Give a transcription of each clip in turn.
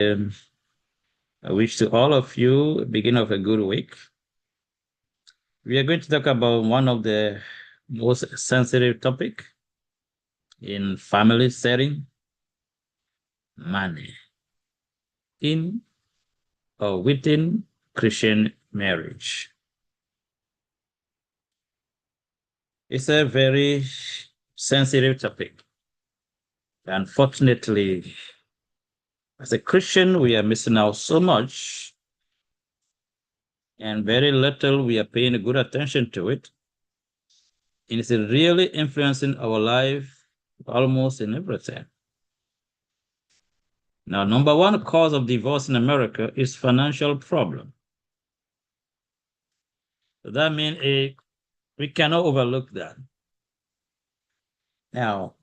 Um, I wish to all of you beginning of a good week. We are going to talk about one of the most sensitive topic in family setting, money in or within Christian marriage. It's a very sensitive topic. Unfortunately, as a Christian, we are missing out so much and very little we are paying good attention to it. And it's really influencing our life almost in everything. Now, number one cause of divorce in America is financial problem. So that means we cannot overlook that. Now,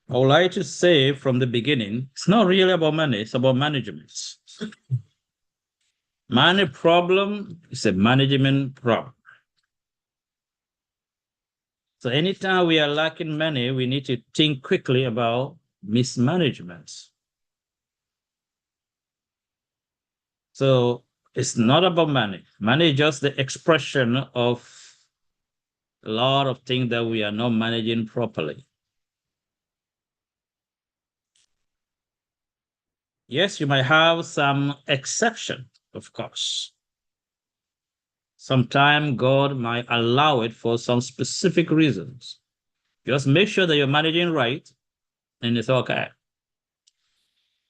I would like to say from the beginning, it's not really about money, it's about management. Money problem is a management problem. So anytime we are lacking money, we need to think quickly about mismanagement. So it's not about money. Money is just the expression of a lot of things that we are not managing properly. Yes, you might have some exception, of course. Sometimes God might allow it for some specific reasons. Just make sure that you're managing right and it's okay.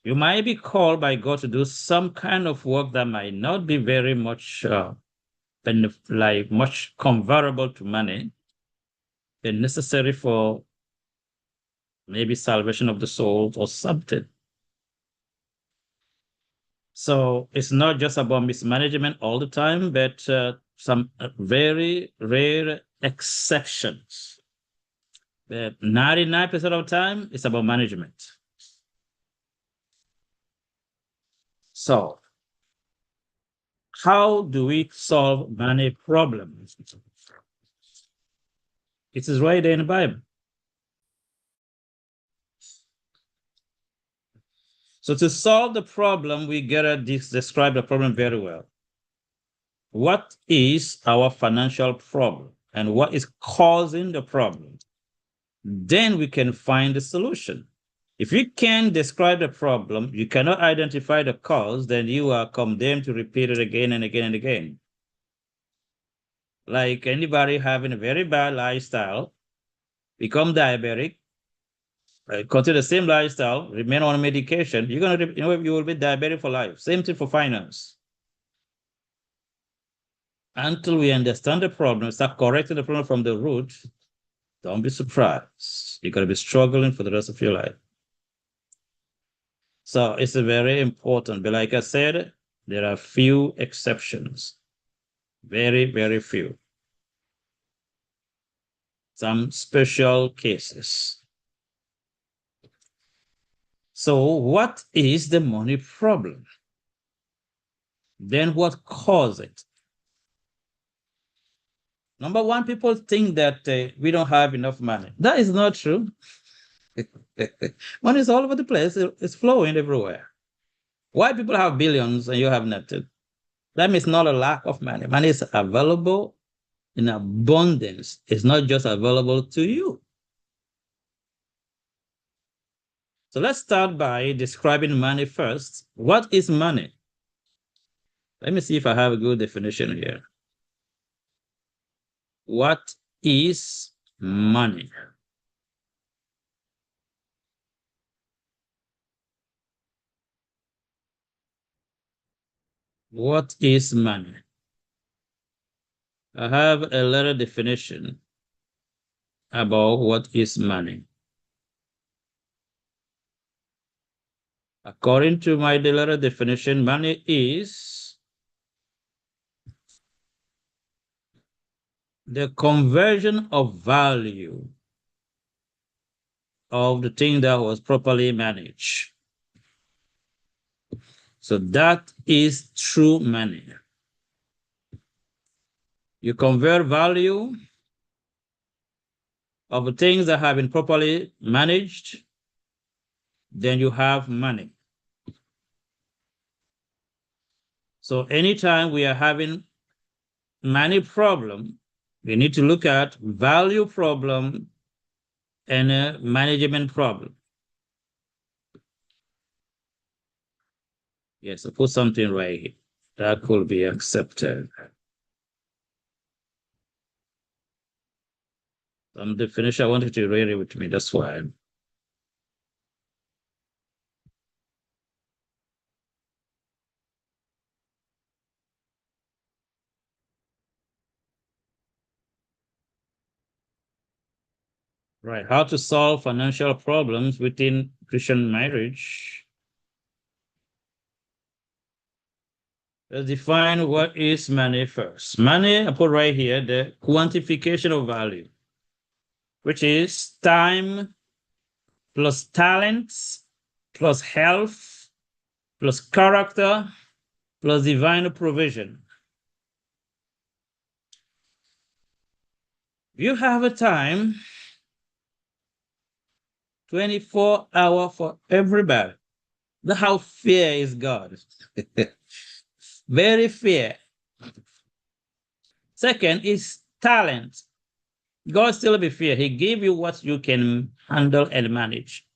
You might be called by God to do some kind of work that might not be very much much convertible to money and necessary for maybe salvation of the soul or something. So it's not just about mismanagement all the time, but some very rare exceptions. But 99% of the time, it's about management. So how do we solve money problems? It is right there in the Bible. So to solve the problem, we gotta describe the problem very well. What is our financial problem and what is causing the problem? Then we can find the solution. If you can't describe the problem, you cannot identify the cause, then you are condemned to repeat it again and again and again. Like anybody having a very bad lifestyle, become diabetic, continue the same lifestyle, remain on medication, you're gonna, you will be diabetic for life. Same thing for finance. Until we understand the problem, start correcting the problem from the root, don't be surprised. You're gonna be struggling for the rest of your life. So it's very important. But like I said, there are few exceptions. Very, very few. Some special cases. So what is the money problem? Then what caused it? Number one, people think that we don't have enough money. That is not true. Money is all over the place. It's flowing everywhere. Why people have billions and you have nothing? That means not a lack of money. Money is available in abundance. It's not just available to you. So let's start by describing money first. What is money? Let me see if I have a good definition here. What is money? What is money? I have a little definition about what is money. According to my little definition, money is the conversion of value of the thing that was properly managed. So that is true money. You convert value of the things that have been properly managed, then you have money. So anytime we are having money problem, we need to look at value problem and a management problem. Yes, so put something right here. That could be accepted. Some definition, I wanted to read it with me, that's why. Right, how to solve financial problems within Christian marriage. Let's define what is money first. Money, I put right here, the quantification of value, which is time plus talents plus health plus character plus divine provision. You have a time 24 hours for everybody. That's how fair is God. Very fair. Second is talent. God still be fair. He gave you what you can handle and manage.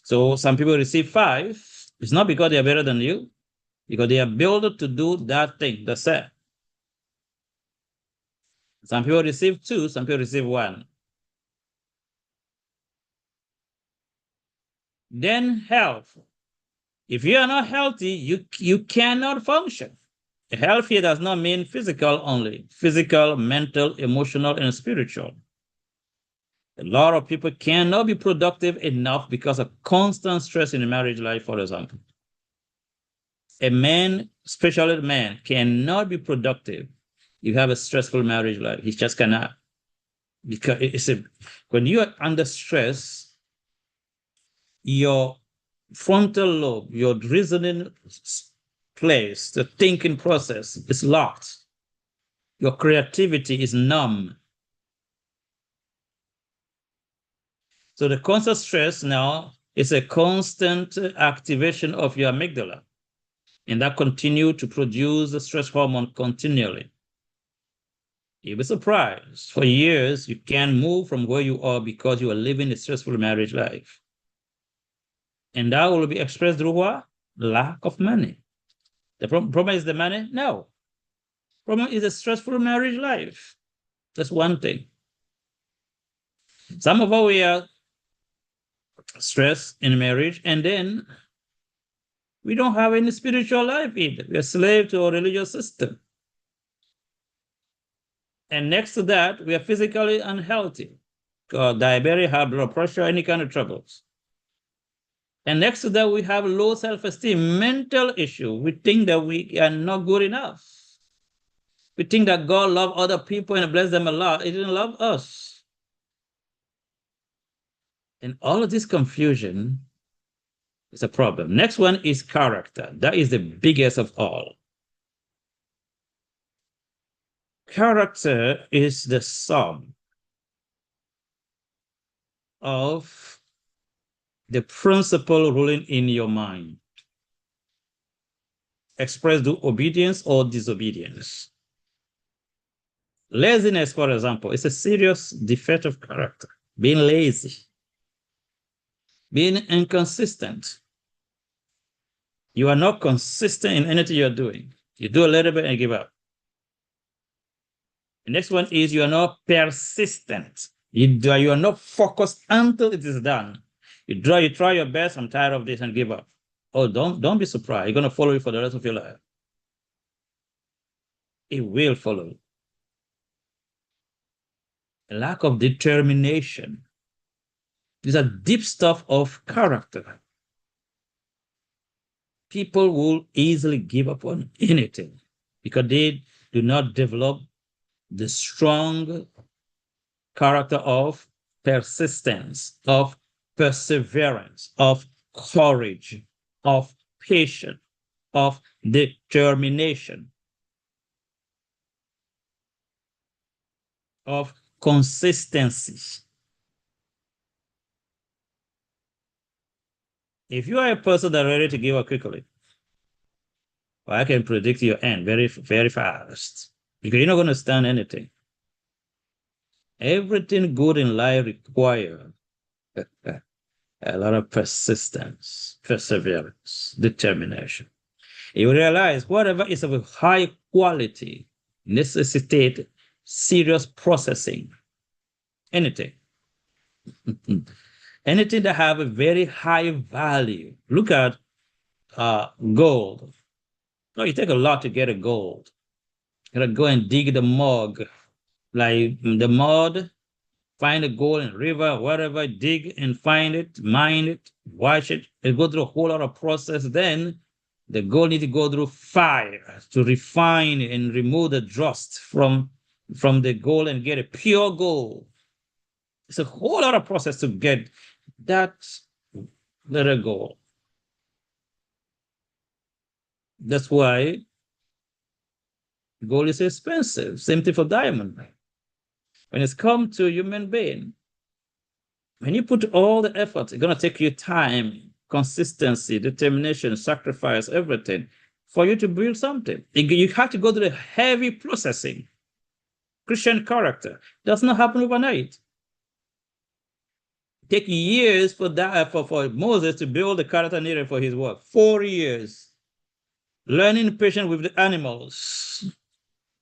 So some people receive 5. It's not because they are better than you, because they are built to do that thing, the set. Some people receive 2, some people receive 1. Then health. If you are not healthy, you cannot function. Health here does not mean physical only, physical, mental, emotional, and spiritual. A lot of people cannot be productive enough because of constant stress in the marriage life, for example. A man, especially a man, cannot be productive. You have a stressful marriage life. He just cannot. Because when you are under stress, your frontal lobe, your reasoning place, the thinking process is locked. Your creativity is numb. So the constant stress now is a constant activation of your amygdala, and that continue to produce the stress hormone continually. You'll be surprised. For years, you can't move from where you are because you are living a stressful marriage life. And that will be expressed through what? Lack of money. The problem is the money? No. Problem is a stressful marriage life. That's one thing. Some of us, we are stressed in marriage, and then we don't have any spiritual life either. We are slave to a religious system. And next to that, we are physically unhealthy. Diabetes, high blood pressure, any kind of troubles. And next to that, we have low self-esteem, mental issue. We think that we are not good enough. We think that God loved other people and blessed them a lot. He didn't love us. And all of this confusion is a problem. Next one is character. That is the biggest of all. Character is the sum of the principle ruling in your mind, expressed through obedience or disobedience. Laziness, for example, is a serious defect of character. Being lazy, being inconsistent. You are not consistent in anything you're doing. You do a little bit and give up. The next one is you are not persistent. You are not focused until it is done. You try your best, I'm tired of this, and give up. Oh, don't be surprised. You're going to follow you for the rest of your life. It will follow you. A lack of determination. These are deep stuff of character. People will easily give up on anything because they do not develop the strong character of persistence, of perseverance, of courage, of patience, of determination, of consistency. If you are a person that is ready to give up quickly, I can predict your end very, very fast because you're not going to stand anything. Everything good in life requires a lot of persistence, perseverance, determination. You realize whatever is of a high quality necessitates serious processing. Anything. Anything that have a very high value. Look at gold. No, you take a lot to get a gold. You gotta go and dig the mud, like the mud, find the gold in river, whatever, dig and find it, mine it, wash it. It go through a whole lot of process. Then the gold need to go through fire to refine and remove the dust from the gold and get a pure gold. It's a whole lot of process to get that little gold. That's why gold is expensive. Same thing for diamond. When it's come to human being, when you put all the effort, it's going to take you time, consistency, determination, sacrifice, everything for you to build something. You have to go through the heavy processing. Christian character does not happen overnight. Take years for that for Moses to build the character needed for his work. 4 years. Learning patience with the animals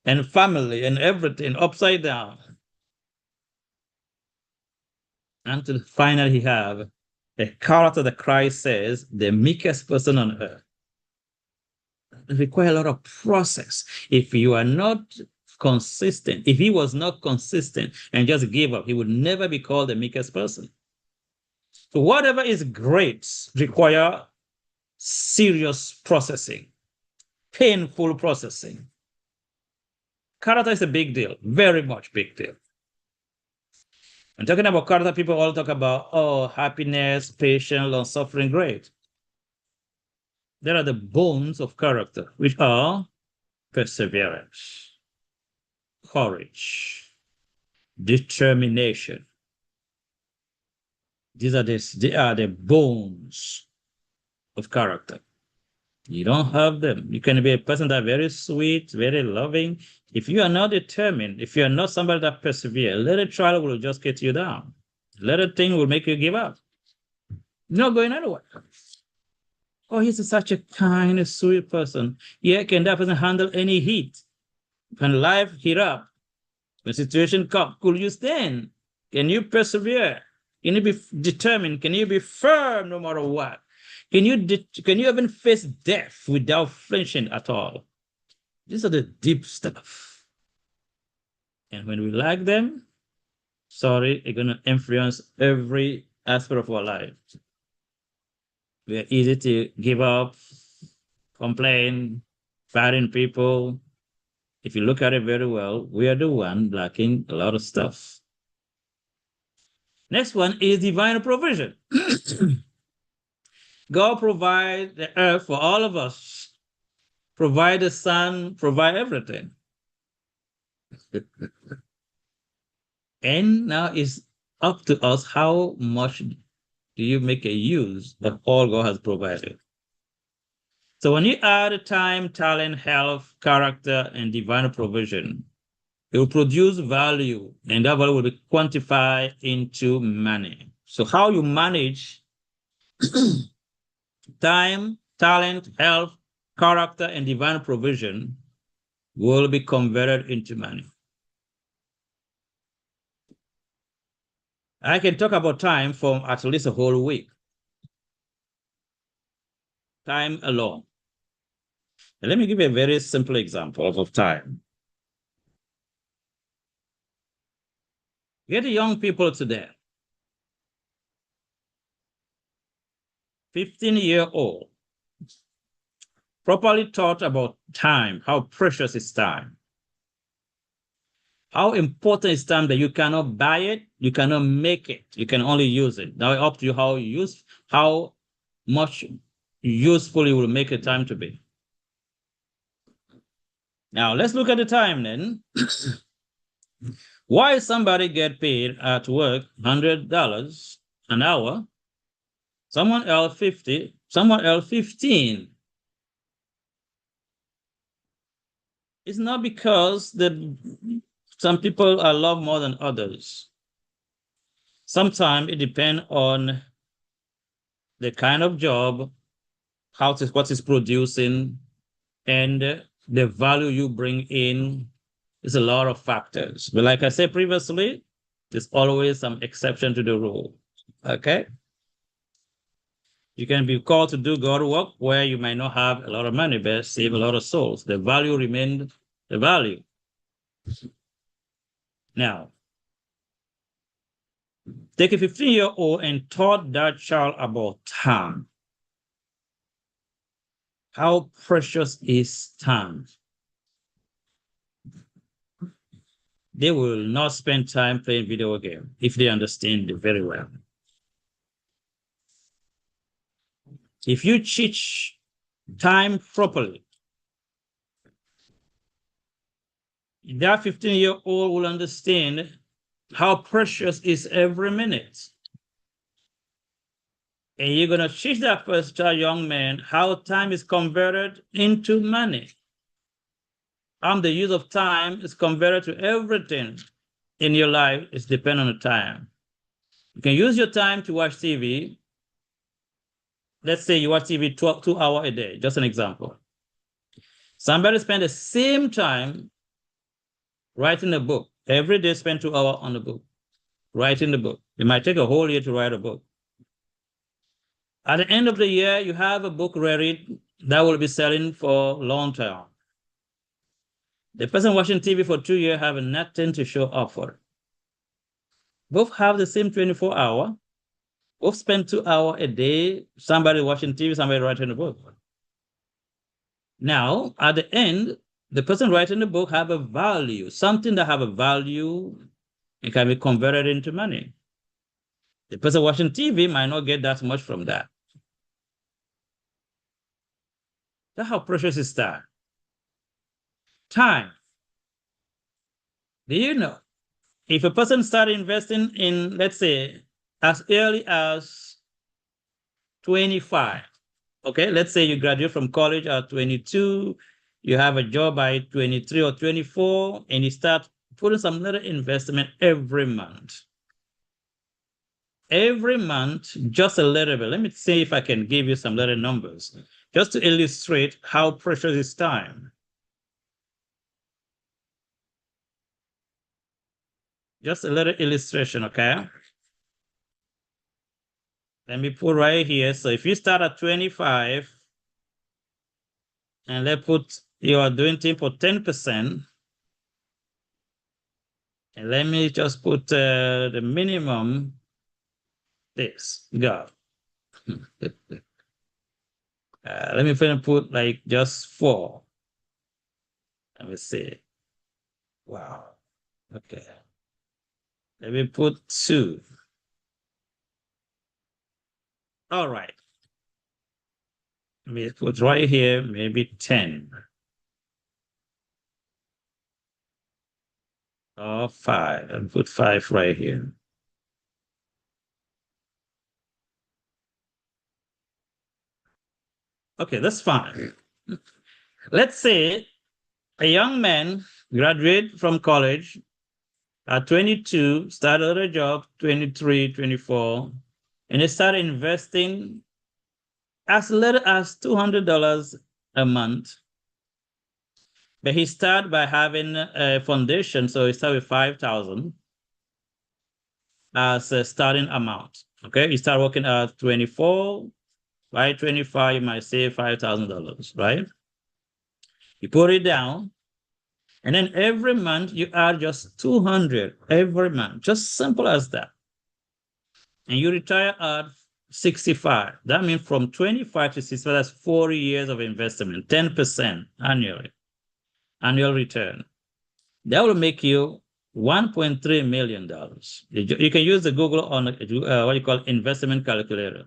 and family and everything upside down. Until finally he have a character that Christ says, the meekest person on earth. It requires a lot of process. If you are not consistent, if he was not consistent and just gave up, he would never be called the meekest person. So whatever is great require serious processing, painful processing. Character is a big deal, very much big deal. I'm talking about character, people all talk about, oh, happiness, patience, long suffering, great. There are the bones of character, which are perseverance, courage, determination. They are the bones of character. You don't have them. You can be a person that's very sweet, very loving. If you are not determined, if you are not somebody that perseveres, little trial will just get you down. Little thing will make you give up. You're not going anywhere. Oh, he's such a kind, sweet person. Yeah, can that person handle any heat? When life heat up, when situation comes, could you stand? Can you persevere? Can you be determined? Can you be firm no matter what? Can you even face death without flinching at all? These are the deep stuff. And when we lack them, sorry, it's going to influence every aspect of our life. We are easy to give up, complain, fighting people. If you look at it very well, we are the one lacking a lot of stuff. Next one is divine provision. God provides the earth for all of us, provide the sun, provide everything. And now it's up to us how much do you make a use of all God has provided. So when you add time, talent, health, character, and divine provision, it will produce value, and that value will be quantified into money. So how you manage time, talent, health, character, and divine provision will be converted into money. I can talk about time for at least a whole week. Time alone. And let me give you a very simple example of time. Get the young people today, 15-year-old, properly taught about time, how precious is time. How important is time that you cannot buy it, you cannot make it, you can only use it. Now up to you how much useful you will make the time to be. Now let's look at the time then. Why somebody get paid at work $100 an hour, someone else 50, someone else 15? It's not because some people are loved more than others. Sometimes it depends on the kind of job, what is producing, and the value you bring in. Is a lot of factors. But like I said previously, there's always some exception to the rule. Okay? You can be called to do God work where you might not have a lot of money, but save a lot of souls. The value remains the value. Now, take a 15-year-old and taught that child about time. How precious is time? They will not spend time playing video game if they understand it very well. If you teach time properly, that 15-year-old will understand how precious is every minute. And you're going to teach that first child, young man, how time is converted into money. How the use of time is converted to everything in your life is dependent on the time. You can use your time to watch TV. Let's say you watch TV 2 hours a day, just an example. Somebody spend the same time writing a book. Every day spend 2 hours on the book, writing the book. It might take a whole year to write a book. At the end of the year, you have a book ready that will be selling for long term. The person watching TV for 2 years have nothing to show up for. Both have the same 24 hours. Both spend 2 hours a day, somebody watching TV, somebody writing a book. Now, at the end, the person writing the book have a value, something that have a value, it can be converted into money. The person watching TV might not get that much from that. That's how precious is time. Time. Do you know, if a person start investing in, let's say, as early as 25, okay, let's say you graduate from college at 22, you have a job by 23 or 24, and you start putting some little investment every month. Every month, just a little bit. Let me see if I can give you some little numbers, just to illustrate how precious is time. Just a little illustration, okay? Let me put right here. So if you start at 25, and let's put, you are doing things for 10%, and let me just put the minimum, this, go. Let me put like just 4. Let me see. Wow. Okay. Let me put 2. All right. Let me put right here, maybe 10. Or 5. And put 5 right here. Okay, that's fine. Let's say a young man graduate from college at 22, started a job, 23, 24, and he started investing as little as $200 a month. But he started by having a foundation, so he started with 5,000 as a starting amount. Okay, you start working at 24, by 25, you might save $5,000, right? You put it down, and then every month you add just 200 every month, just simple as that. And you retire at 65. That means from 25 to 65, that's 40 years of investment, 10% annually, annual return. That will make you $1.3 million. You can use the Google on what you call investment calculator.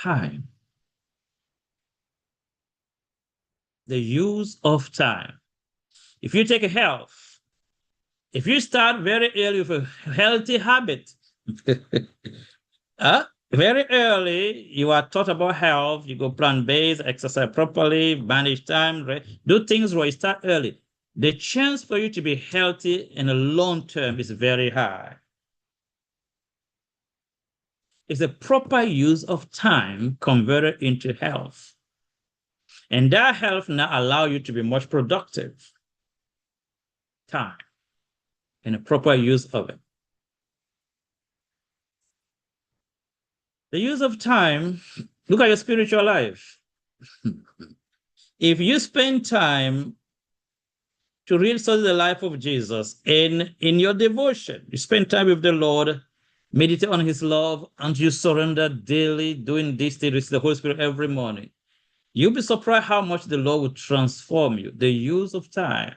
Time. The use of time. If you take a health, if you start very early with a healthy habit, huh? Very early, you are taught about health. You go plant-based, exercise properly, manage time, right? Do things right, start early. The chance for you to be healthy in the long term is very high. It's the proper use of time converted into health. And that health now allow you to be much productive. Time and a proper use of it. The use of time, look at your spiritual life. If you spend time to really study the life of Jesus and in your devotion, you spend time with the Lord, meditate on his love, and you surrender daily, doing this thing with the Holy Spirit every morning. You'll be surprised how much the Lord will transform you. The use of time.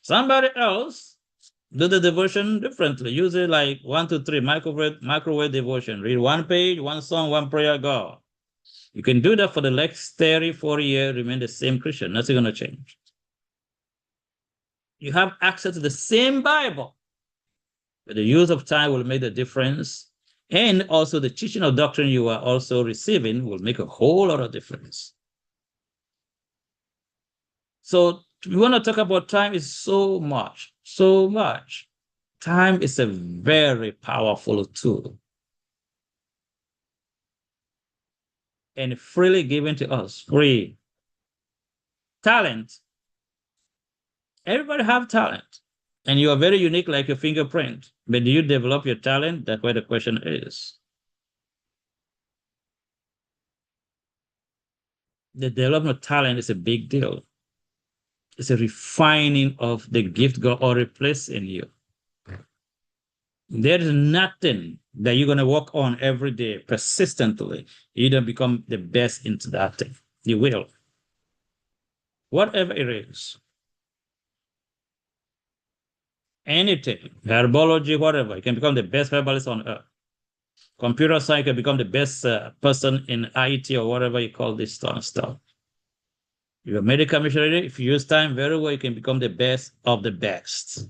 Somebody else do the devotion differently. Use it like 1 to 3 microwave devotion. Read one page, one song, one prayer, go. You can do that for the next 30, 40 years, remain the same Christian. Nothing going to change. You have access to the same Bible, but the use of time will make the difference. And also the teaching of doctrine you are also receiving will make a whole lot of difference. So we want to talk about time is so much, so much. Time is a very powerful tool and freely given to us, free. Talent. Everybody have talent. And you are very unique like your fingerprint. But do you develop your talent? That's where the question is. The development of talent is a big deal. It's a refining of the gift God already placed in you. There is nothing that you're going to work on every day persistently. You don't become the best into that thing. You will. Whatever it is. Anything, herbology, whatever, you can become the best herbalist on earth. Computer science can become the best person in IT or whatever you call this stuff. You're a medical missionary. If you use time very well, you can become the best of the best.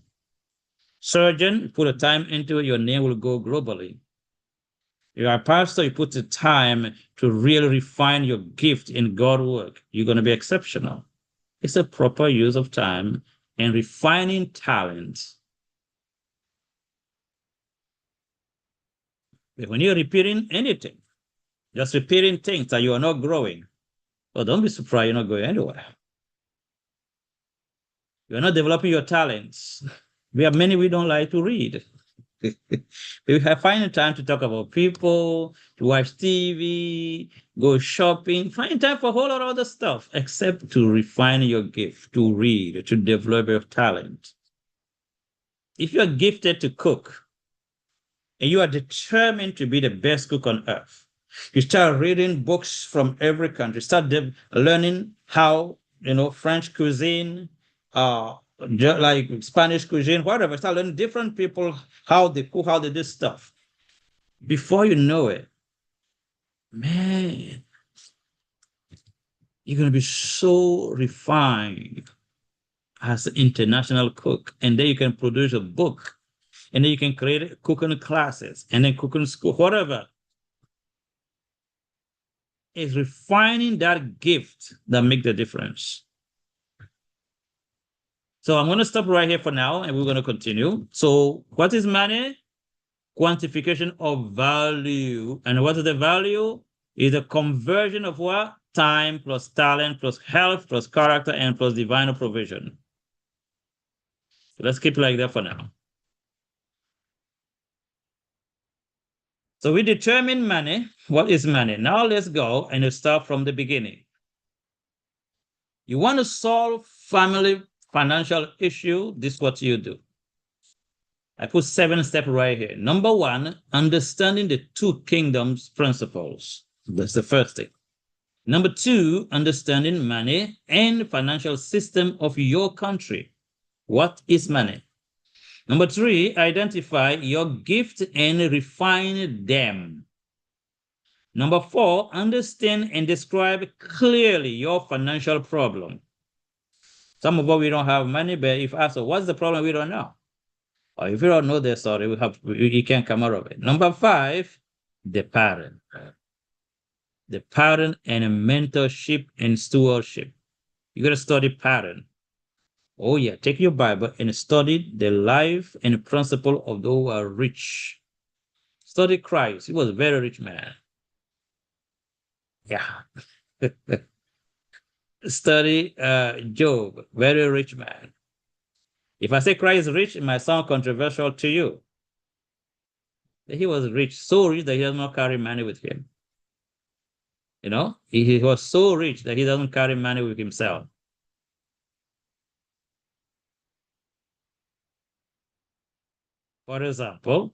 Surgeon, put the time into it, your name will go globally. You're a pastor, you put the time to really refine your gift in God's work. You're going to be exceptional. It's a proper use of time and refining talents. But when you're repeating anything, just repeating things that you are not growing, well, don't be surprised you're not going anywhere. You're not developing your talents. We have many we don't like to read. We have finding time to talk about people, to watch TV, go shopping, find time for a whole lot of other stuff, except to refine your gift, to read, to develop your talent. If you're gifted to cook, and you are determined to be the best cook on earth, you start reading books from every country, start learning how, French cuisine, like Spanish cuisine, whatever, start learning different people, how they cook, how they do stuff. Before you know it, man, you're going to be so refined as an international cook. And then you can produce a book. And then you can create cooking classes and then cooking school, whatever. It's refining that gift that makes the difference. So I'm going to stop right here for now, and we're going to continue. So what is money? Quantification of value. And what is the value? Is a conversion of what? Time plus talent plus health plus character and plus divine provision. So let's keep it like that for now. So we determine money. What is money? Now let's go and start from the beginning. You want to solve family financial issue, this is what you do. I put 7 steps right here. Number 1, understanding the 2 kingdoms principles. That's the first thing. Number 2, understanding money and financial system of your country. What is money? Number 3, identify your gift and refine them. Number 4, understand and describe clearly your financial problem. Some of us, we don't have money, but if asked, what's the problem? We don't know. Or if you don't know the story, you can't come out of it. Number 5, The pattern. The pattern and mentorship and stewardship. You got to study pattern. Oh, yeah. Take your Bible and study the life and principle of those who are rich. Study Christ. He was a very rich man. Yeah. Study Job, very rich man. If I say Christ is rich, it might sound controversial to you. He was rich, so rich that he does not carry money with him. You know, he was so rich that he doesn't carry money with himself. For example,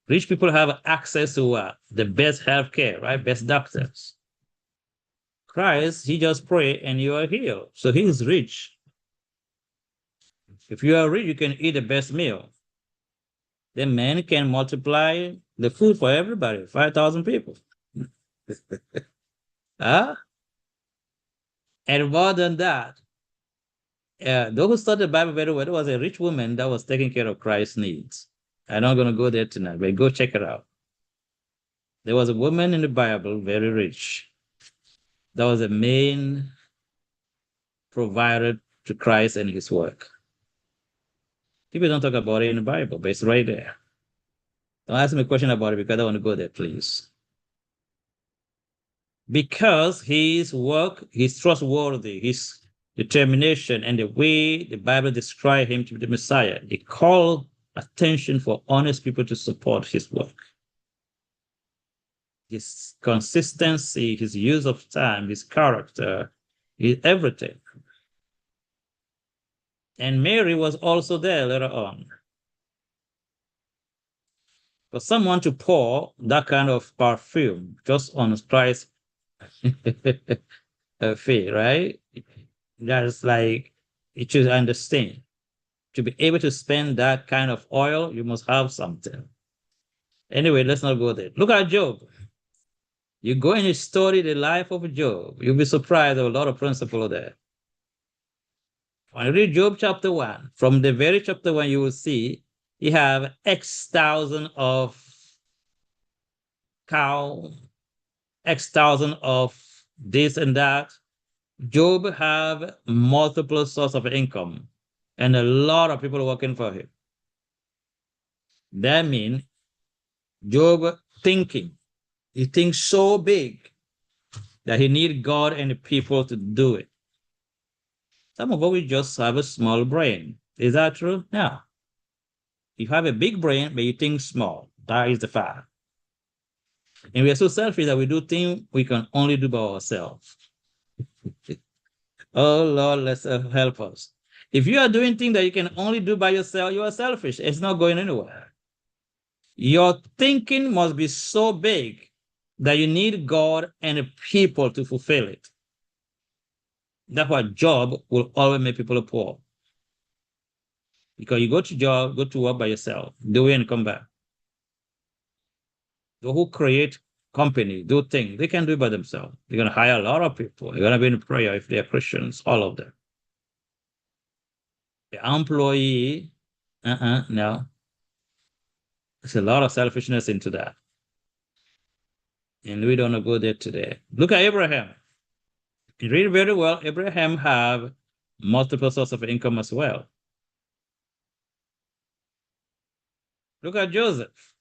rich people have access to the best healthcare, right? Best doctors. Christ, he just pray and you are healed. So he is rich. If you are rich, you can eat the best meal. The man can multiply the food for everybody, 5,000 people. Huh? And more than that, those who studied the Bible very well, there was a rich woman that was taking care of Christ's needs. I'm not going to go there tonight, but go check it out. There was a woman in the Bible, very rich. That was the main provider to Christ and his work. People don't talk about it in the Bible, but it's right there. Don't ask me a question about it because I don't want to go there, please. Because his work, he's trustworthy, his determination, and the way the Bible describes him to be the Messiah, it called attention for honest people to support his work. His consistency, his use of time, his character, his everything. And Mary was also there later on. For someone to pour that kind of perfume just on Christ's feet, right? That's like, you should understand. To be able to spend that kind of oil, you must have something. Anyway, let's not go there. Look at Job. You go and you study the life of Job, you'll be surprised there are a lot of principles there. When you read Job chapter 1, from the very chapter 1, you will see you have X thousand of cow, X thousand of this and that. Job have multiple sources of income and a lot of people working for him. That means Job thinking, he thinks so big that he need God and the people to do it. Some of us, we just have a small brain. Is that true? No. You have a big brain, but you think small. That is the fact. And we are so selfish that we do things we can only do by ourselves. Oh, Lord, let's help us. If you are doing things that you can only do by yourself, you are selfish. It's not going anywhere. Your thinking must be so big that you need God and the people to fulfill it. That's why job will always make people poor. Because you go to work by yourself, do it and come back. Those who create company, do things, they can do it by themselves. They're going to hire a lot of people. They're going to be in prayer if they're Christians, all of them. The employee, no. There's a lot of selfishness into that. And we don't go there today. Look at Abraham. You read very well, Abraham have multiple sources of income as well. Look at Joseph.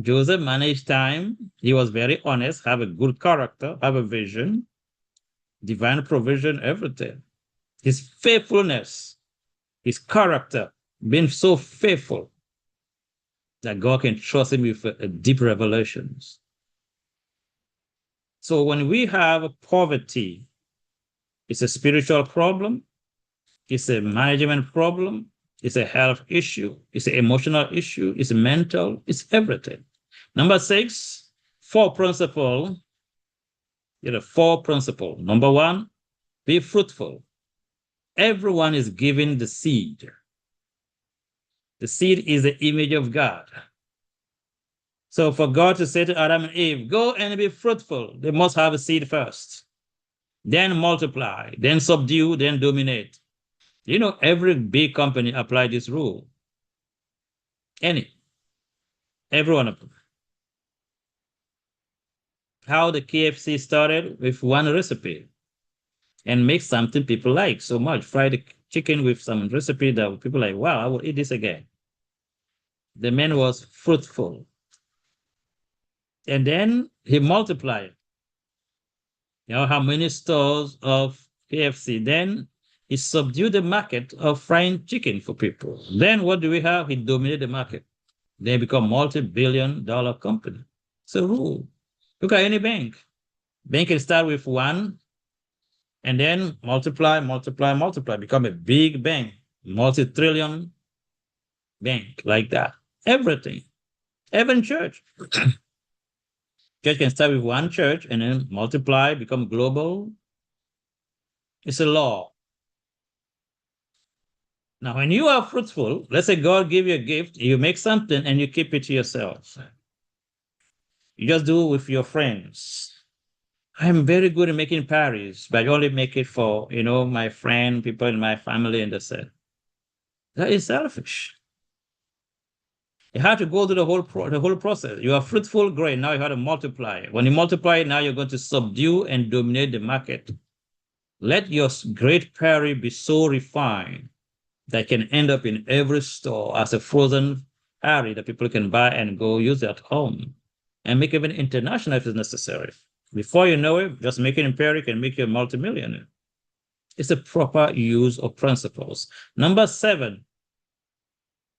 Joseph managed time. He was very honest, have a good character, have a vision, divine provision, everything. His faithfulness, his character, being so faithful that God can trust him with deep revelations. So when we have poverty, it's a spiritual problem, it's a management problem, it's a health issue, it's an emotional issue, it's mental, it's everything. Number 6, 4 principles. Four principles. Number 1, be fruitful. Everyone is given the seed. The seed is the image of God. So for God to say to Adam and Eve, go and be fruitful, they must have a seed first. Then multiply, then subdue, then dominate. Every big company apply this rule. Every one of them. how the KFC started with one recipe and make something people like so much. Fried chicken with some recipe that people like, wow, I will eat this again. The man was fruitful. And then he multiplied. You know how many stores of KFC? Then he subdued the market of frying chicken for people. Then what do we have? He dominated the market. They become multi-billion-dollar company. So who? Look at any bank. Bank can start with one and then multiply, multiply, multiply, become a big bank, multi-trillion bank like that. Everything. Even church. Church can start with one church and then multiply, become global. It's a law. Now, when you are fruitful, let's say God give you a gift, you make something and you keep it to yourself. You just do it with your friends. I'm very good at making parties, but I only make it for, my friend, people in my family, and that's it. That is selfish. You have to go through the whole process. You are fruitful, great. Now you have to multiply. When you multiply, now you're going to subdue and dominate the market. Let your great party be so refined that can end up in every store as a frozen party that people can buy and go use at home and make even international if it's necessary. Before you know it, just making a party can make you a multimillionaire. It's a proper use of principles. Number 7,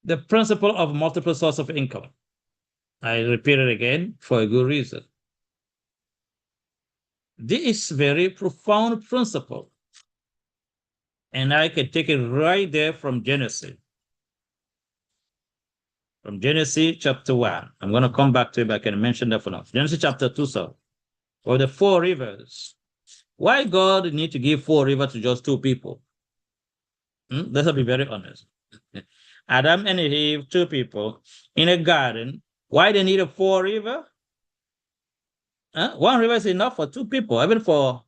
the principle of multiple source of income. I repeat it again for a good reason. This is very profound principle. And I can take it right there from Genesis. From Genesis chapter 1. I'm going to come back to it, but I can mention that for now. Genesis chapter 2, so. Or the 4 rivers. Why God need to give 4 rivers to just 2 people? Let's be very honest. Adam and Eve, 2 people in a garden. Why they need a 4 river? 1 river is enough for 2 people, even for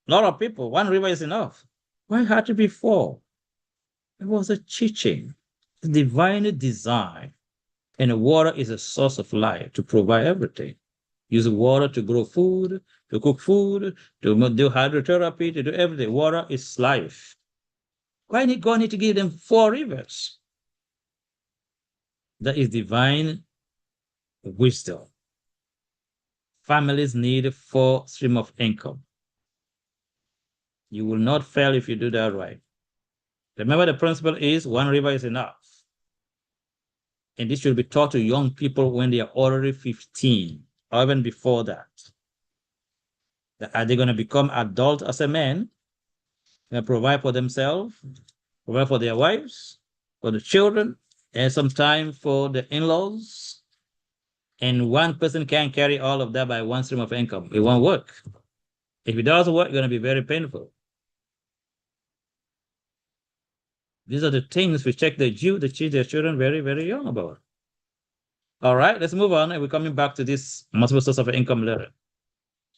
a lot of people. 1 river is enough. Why had to be 4? It was a teaching, divine design. And water is a source of life to provide everything. Use water to grow food, to cook food, to do hydrotherapy, to do everything. Water is life. Why did God need to give them 4 rivers? That is divine wisdom. Families need 4 streams of income. You will not fail if you do that right. Remember, the principle is 1 river is enough. And this should be taught to young people when they are already 15, or even before that. Are they going to become adult as a man and provide for themselves, provide for their wives, for the children, and sometimes for the in-laws? And one person can't carry all of that by 1 stream of income. It won't work. If it does work, it's going to be very painful. These are the things we check the Jew to teach their children very, very young about. All right, let's move on. And we're coming back to this multiple source of income later.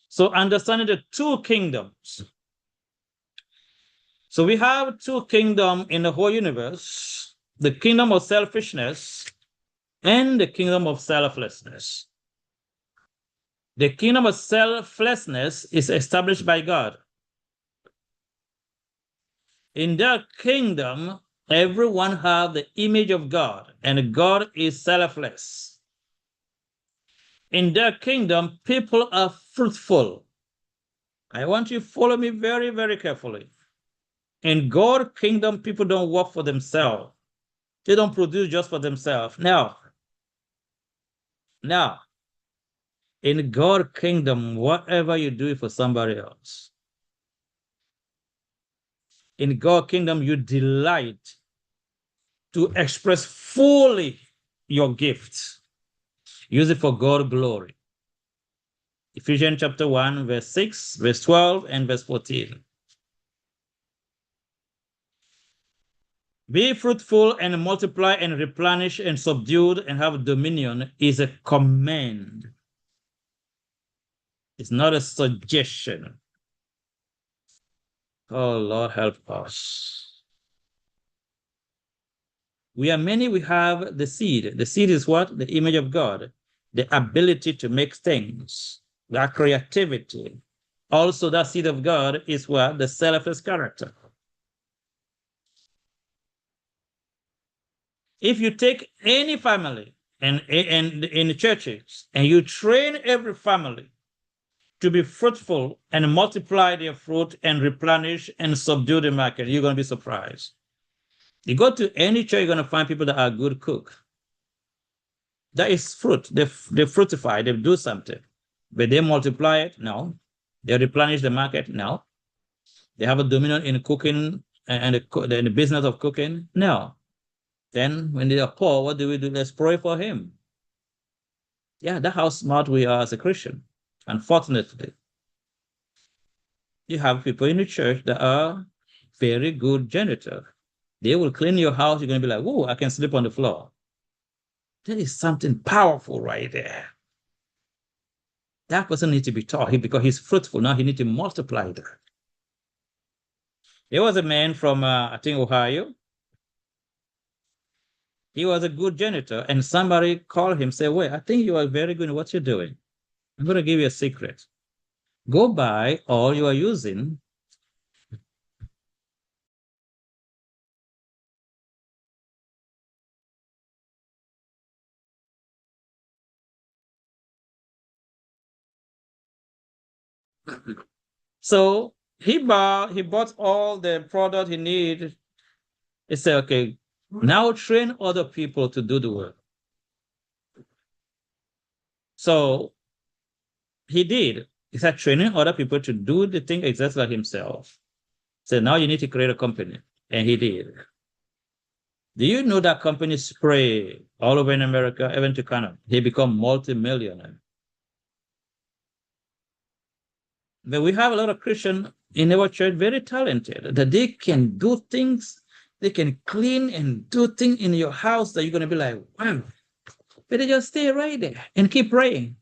So understanding the 2 kingdoms. So we have 2 kingdoms in the whole universe, the kingdom of selfishness and the kingdom of selflessness. The kingdom of selflessness is established by God. In that kingdom, everyone has the image of God, and God is selfless. In that kingdom, people are fruitful. I want you to follow me very, very carefully. In God's kingdom, people don't work for themselves. They don't produce just for themselves. Now, in God's kingdom, whatever you do is for somebody else. In God's kingdom, you delight to express fully your gifts. Use it for God's glory. Ephesians chapter 1, verse 6, verse 12, and verse 14. Be fruitful and multiply and replenish and subdue and have dominion is a command. It's not a suggestion. Oh, Lord, help us. We are many, we have the seed. The seed is what? The image of God, the ability to make things. that creativity. Also, that seed of God is what? The selfless character. If you take any family and in the churches and you train every family to be fruitful and multiply their fruit and replenish and subdue the market, you're going to be surprised. You go to any church, you're going to find people that are good cook. That is fruit. They fructify, they do something. But they multiply it? No. They replenish the market? No. They have a dominion in cooking and the business of cooking? No. Then when they are poor, what do we do? Let's pray for him. Yeah, that's how smart we are as a Christian. Unfortunately, you have people in the church that are very good janitors. They will clean your house. You're going to be like, whoa, I can sleep on the floor. That is something powerful right there. That person needs to be taught because he's fruitful. Now he needs to multiply that. There was a man from, I think, Ohio. He was a good janitor, and somebody called him, say, wait, I think you are very good in what you're doing. I'm going to give you a secret. Go buy all you are using. So he bought all the product he needed. He said, okay, now train other people to do the work. So he did. He started training other people to do the thing exactly like himself. So now you need to create a company. And he did. Do you know that company spray all over in America, even to Canada? He become multi-millionaire. But we have a lot of Christians in our church, very talented, that they can do things, they can clean and do things in your house that you're going to be like, wow. But they just stay right there and keep praying.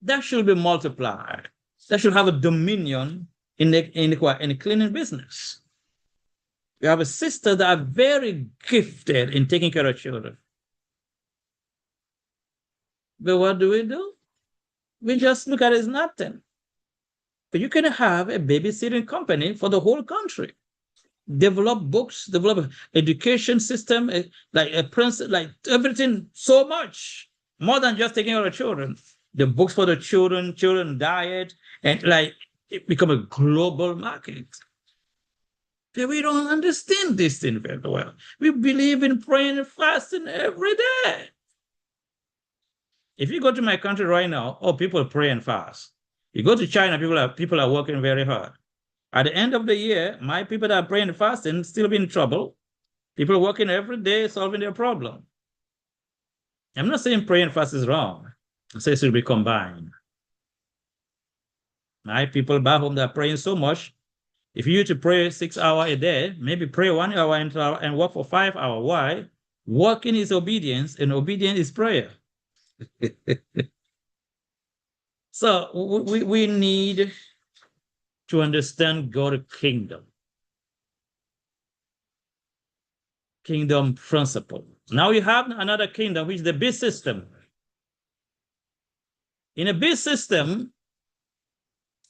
That should be multiplied. That should have a dominion in the cleaning business. You have a sister that are very gifted in taking care of children. But what do? We just look at it as nothing. But you can have a babysitting company for the whole country. Develop books, develop education system, like a principle, like everything so much more than just taking care of children. The books for the children diet, and like it become a global market. But we don't understand this thing very well. We believe in praying and fasting every day. If you go to my country right now, people pray and fast. You go to China, people are working very hard. At the end of the year, my people that are praying and fasting still be in trouble. People working every day solving their problem. I'm not saying praying and fast is wrong. I say it should be combined. My people back home that are praying so much. If you to pray 6 hours a day, maybe pray 1 hour and work for 5 hours. Why? Working is obedience, and obedience is prayer. So we need to understand God's kingdom principle. Now you have another kingdom, which is the beast system. In a beast system,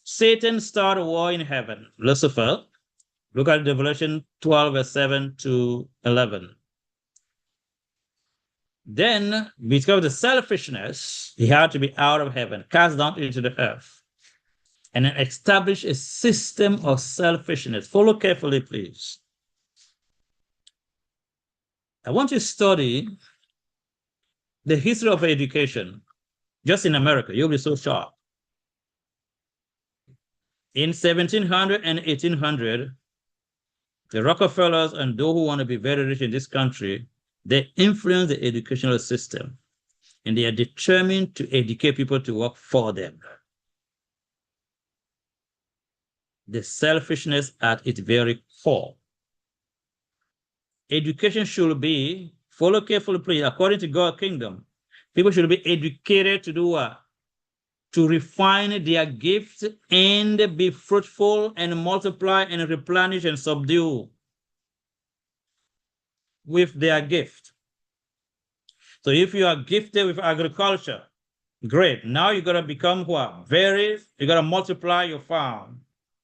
Satan started a war in heaven. Lucifer, look at Revelation 12, verse 7 to 11. Then, because of the selfishness, he had to be out of heaven, cast down into the earth, and then establish a system of selfishness. Follow carefully, please. I want you to study the history of education just in America. You'll be so shocked. In 1700 and 1800, the Rockefellers and those who want to be very rich in this country, they influence the educational system, and they are determined to educate people to work for them. The selfishness at its very core. Education should be, follow carefully, please, according to God's kingdom, people should be educated to do what? To refine their gifts and be fruitful and multiply and replenish and subdue with their gift. So if you are gifted with agriculture, Great. Now you got to become what? You got to multiply your farm,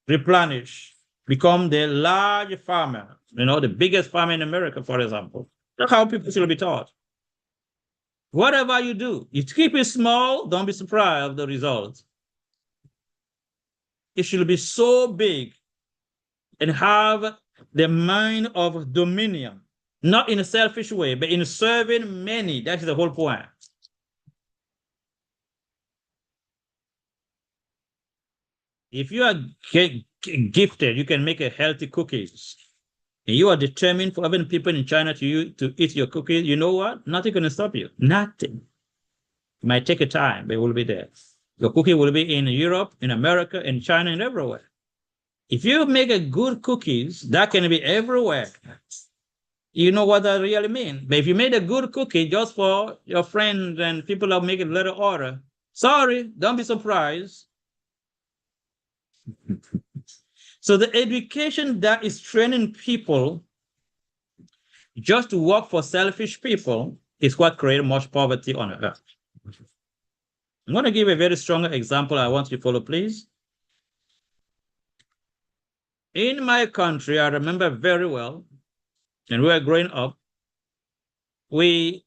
replenish, become the large farmer, the biggest farmer in America, for example. That's how people should be taught. Whatever you do, you keep it small, don't be surprised of the results. It should be so big and have the mind of dominion, not in a selfish way, but in serving many. That is the whole point. If you are gifted, you can make a healthy cookies. And you are determined for having people in China to eat your cookies, you know what? Nothing can stop you. Nothing. It might take a time, but it will be there. Your cookie will be in Europe, in America, in China, and everywhere. If you make a good cookies, that can be everywhere. You know what that really means. But if you made a good cookie just for your friends and people that make a little order, sorry, don't be surprised. So the education that is training people just to work for selfish people is what creates much poverty on earth. I'm going to give a very strong example I want you to follow, please. In my country, I remember very well, and we were growing up, we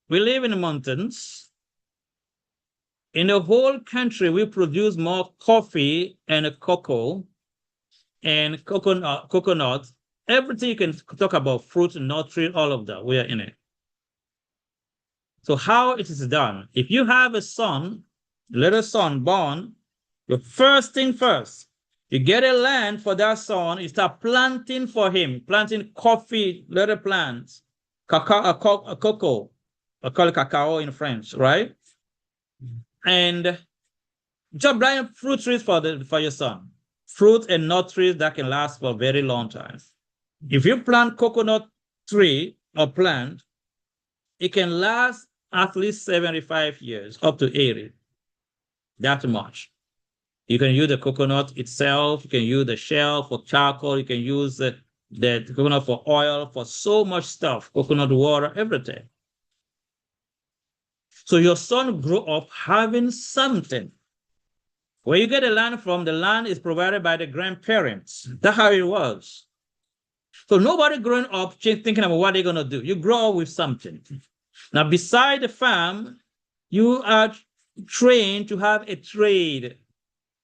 live in the mountains. In the whole country, we produce more coffee and cocoa and coconut, everything you can talk about, fruit, nut tree, all of that, we are in it. So how it is done, if you have a son, little son born, the first thing first, you get a land for that son, you start planting for him, planting coffee, little plants, cocoa, I call it cacao in French, right? And just buying fruit trees for your son. Fruit and nut trees that can last for a very long time. If you plant coconut tree or plant, it can last at least 75 years, up to 80. That much. You can use the coconut itself, you can use the shell for charcoal, you can use the coconut for oil, for so much stuff, coconut water, everything. So your son grew up having something. Where you get the land from, the land is provided by the grandparents. That's how it was. So nobody growing up thinking about what they're going to do. You grow up with something. Now, beside the farm, you are trained to have a trade.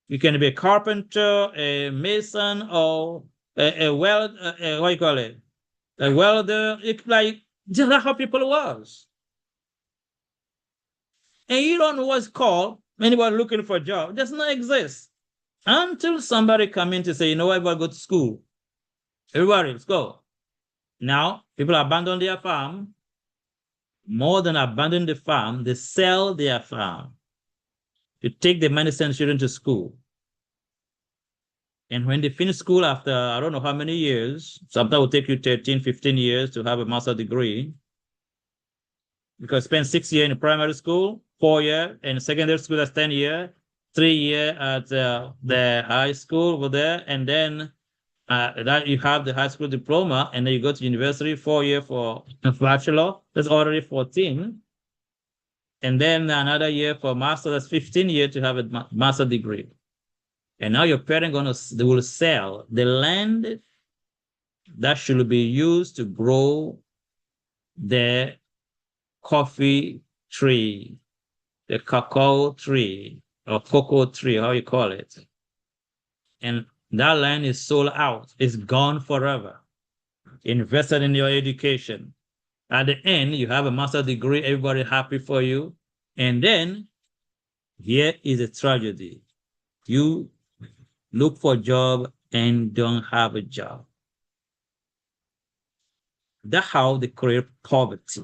You can be a carpenter, a mason, or a welder, what do you call it? A welder. It's like, that's how people was. And you don't know what's called anybody looking for a job. It does not exist until somebody come in to say, you know what, everybody go to school. Everybody, let's go. Now, people abandon their farm. More than abandon the farm, they sell their farm to take the money, send children to school. And when they finish school after, I don't know how many years, sometimes it will take you 13, 15 years to have a master's degree. Because spend 6 years in primary school, 4 years, and secondary school, that's 10 years, 3 years at the high school over there, and then that you have the high school diploma, and then you go to university, 4 years for a bachelor, that's already 14. And then another year for master, that's 15 years to have a master degree. And now your parents they will sell the land that should be used to grow the coffee tree, the cacao tree, or cocoa tree, how you call it. And that land is sold out. It's gone forever. Invested in your education. At the end, you have a master's degree, everybody happy for you. And then, here is a tragedy. You look for a job and don't have a job. That's how they create poverty.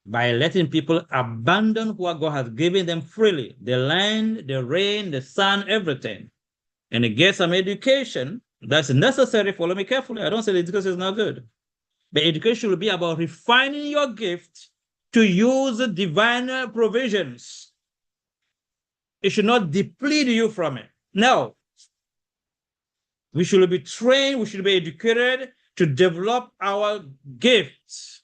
By letting people abandon what God has given them freely, the land, the rain, the sun, everything, and they get some education that's necessary. Follow me carefully. I don't say the education is not good. But education will be about refining your gift to use divine provisions. It should not deplete you from it. No. We should be trained, we should be educated to develop our gifts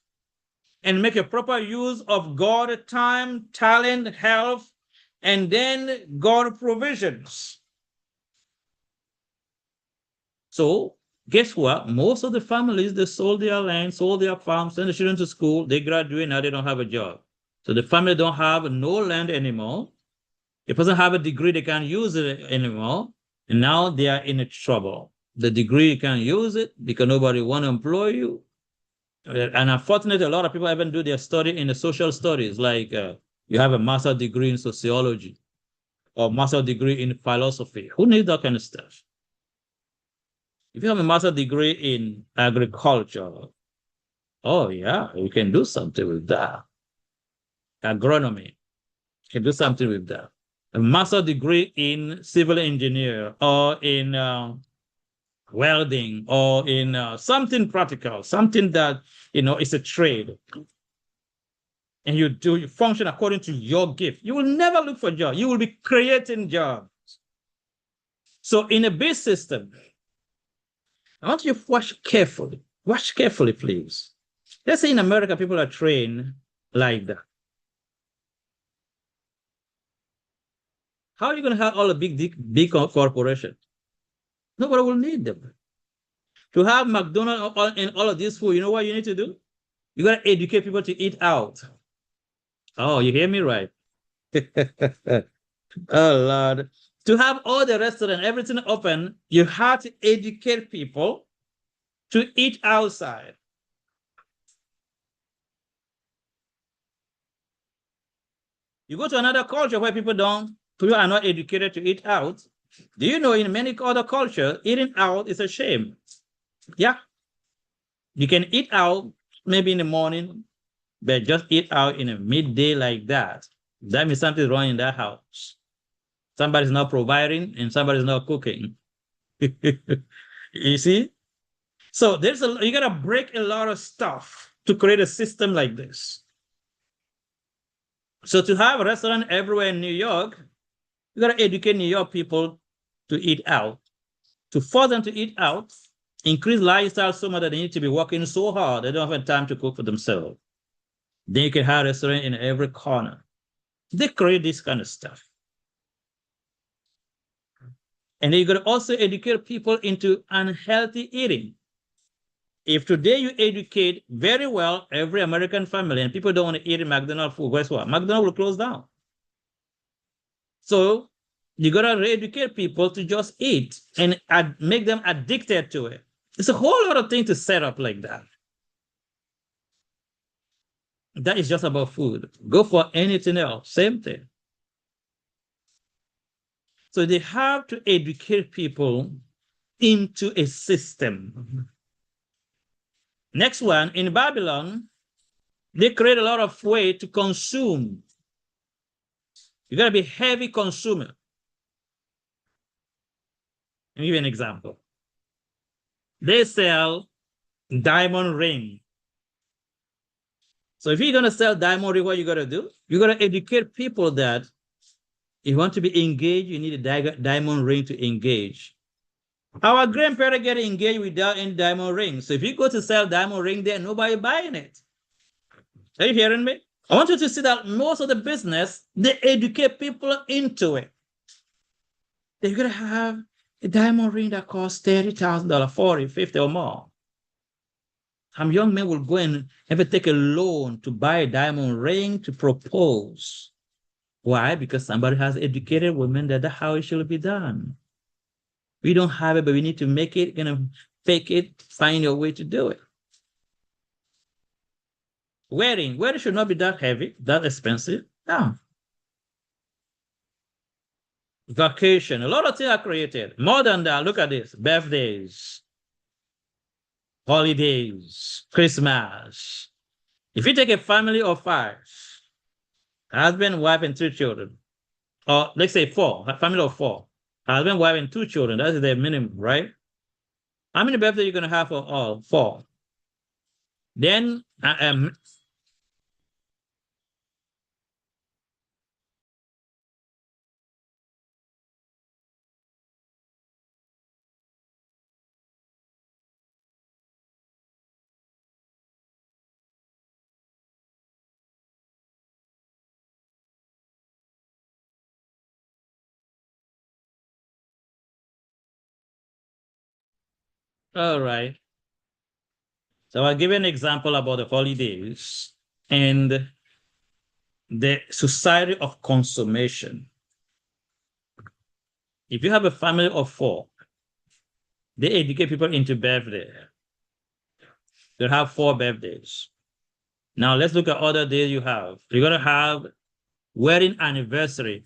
and make a proper use of God's time, talent, health, and then God provisions. So guess what? Most of the families, they sold their land, sold their farms, send the children to school, they graduate, now they don't have a job. So the family don't have no land anymore. The person have a degree, they can't use it anymore. And now they are in trouble. The degree, you can't use it because nobody want to employ you. And unfortunately, a lot of people even do their study in the social studies, like you have a master's degree in sociology or master's degree in philosophy. Who needs that kind of stuff? If you have a master's degree in agriculture, oh yeah, you can do something with that. Agronomy, you can do something with that. A master's degree in civil engineer or in welding or in something practical, something that, is a trade. And you function according to your gift. You will never look for a job. You will be creating jobs. So in a base system, I want you to watch carefully. Watch carefully, please. Let's say in America, people are trained like that. How are you going to have all the big corporations? Nobody will need them. To have McDonald's and all of this food, you know what you need to do? You got to educate people to eat out. Oh, you hear me right? Oh, Lord. To have all the restaurant, everything open, you have to educate people to eat outside. You go to another culture where people are not educated to eat out. Do you know in many other cultures, eating out is a shame? Yeah. You can eat out maybe in the morning, but just eat out in a midday like that. That means something's wrong in that house. Somebody's not providing and somebody's not cooking. You see? So you gotta break a lot of stuff to create a system like this. So to have a restaurant everywhere in New York, you gotta educate New York people to eat out. To force them to eat out, increase lifestyle so much that they need to be working so hard, they don't have time to cook for themselves. Then you can have a restaurant in every corner. They create this kind of stuff. And then you got to also educate people into unhealthy eating. If today you educate very well every American family and people don't want to eat McDonald's food, guess what? McDonald's will close down. So you got to re-educate people to just eat and make them addicted to it. It's a whole lot of things to set up like that. That is just about food. Go for anything else, same thing. So they have to educate people into a system. Next one, in Babylon, they create a lot of way to consume. You got to be heavy consumer. Let me give you an example. They sell diamond ring. So if you're going to sell diamond ring, what you got to do? You got to educate people that if you want to be engaged, you need a diamond ring to engage. Our grandparents get engaged without any diamond ring. So if you go to sell diamond ring there, nobody buying it. Are you hearing me? I want you to see that most of the business, they educate people into it. They're going to have a diamond ring that costs $30,000, $40,000, $50,000 or more. Some young men will go and ever take a loan to buy a diamond ring to propose. Why? Because somebody has educated women that that's how it should be done. We don't have it, but we need to make it, fake it, find a way to do it. Wedding should not be that heavy, that expensive. No. Vacation, a lot of things are created. More than that, look at this: birthdays, holidays, Christmas. If you take a family of 5, husband, wife, and 3 children, or let's say 4, a family of 4, husband, wife, and 2 children, that's the minimum, right? How many birthdays are you going to have for all? 4. Then All right. So I'll give you an example about the holidays and the society of consummation. If you have a family of 4, they educate people into birthday. They have 4 birthdays. Now let's look at other days you have. You're gonna have wedding anniversary.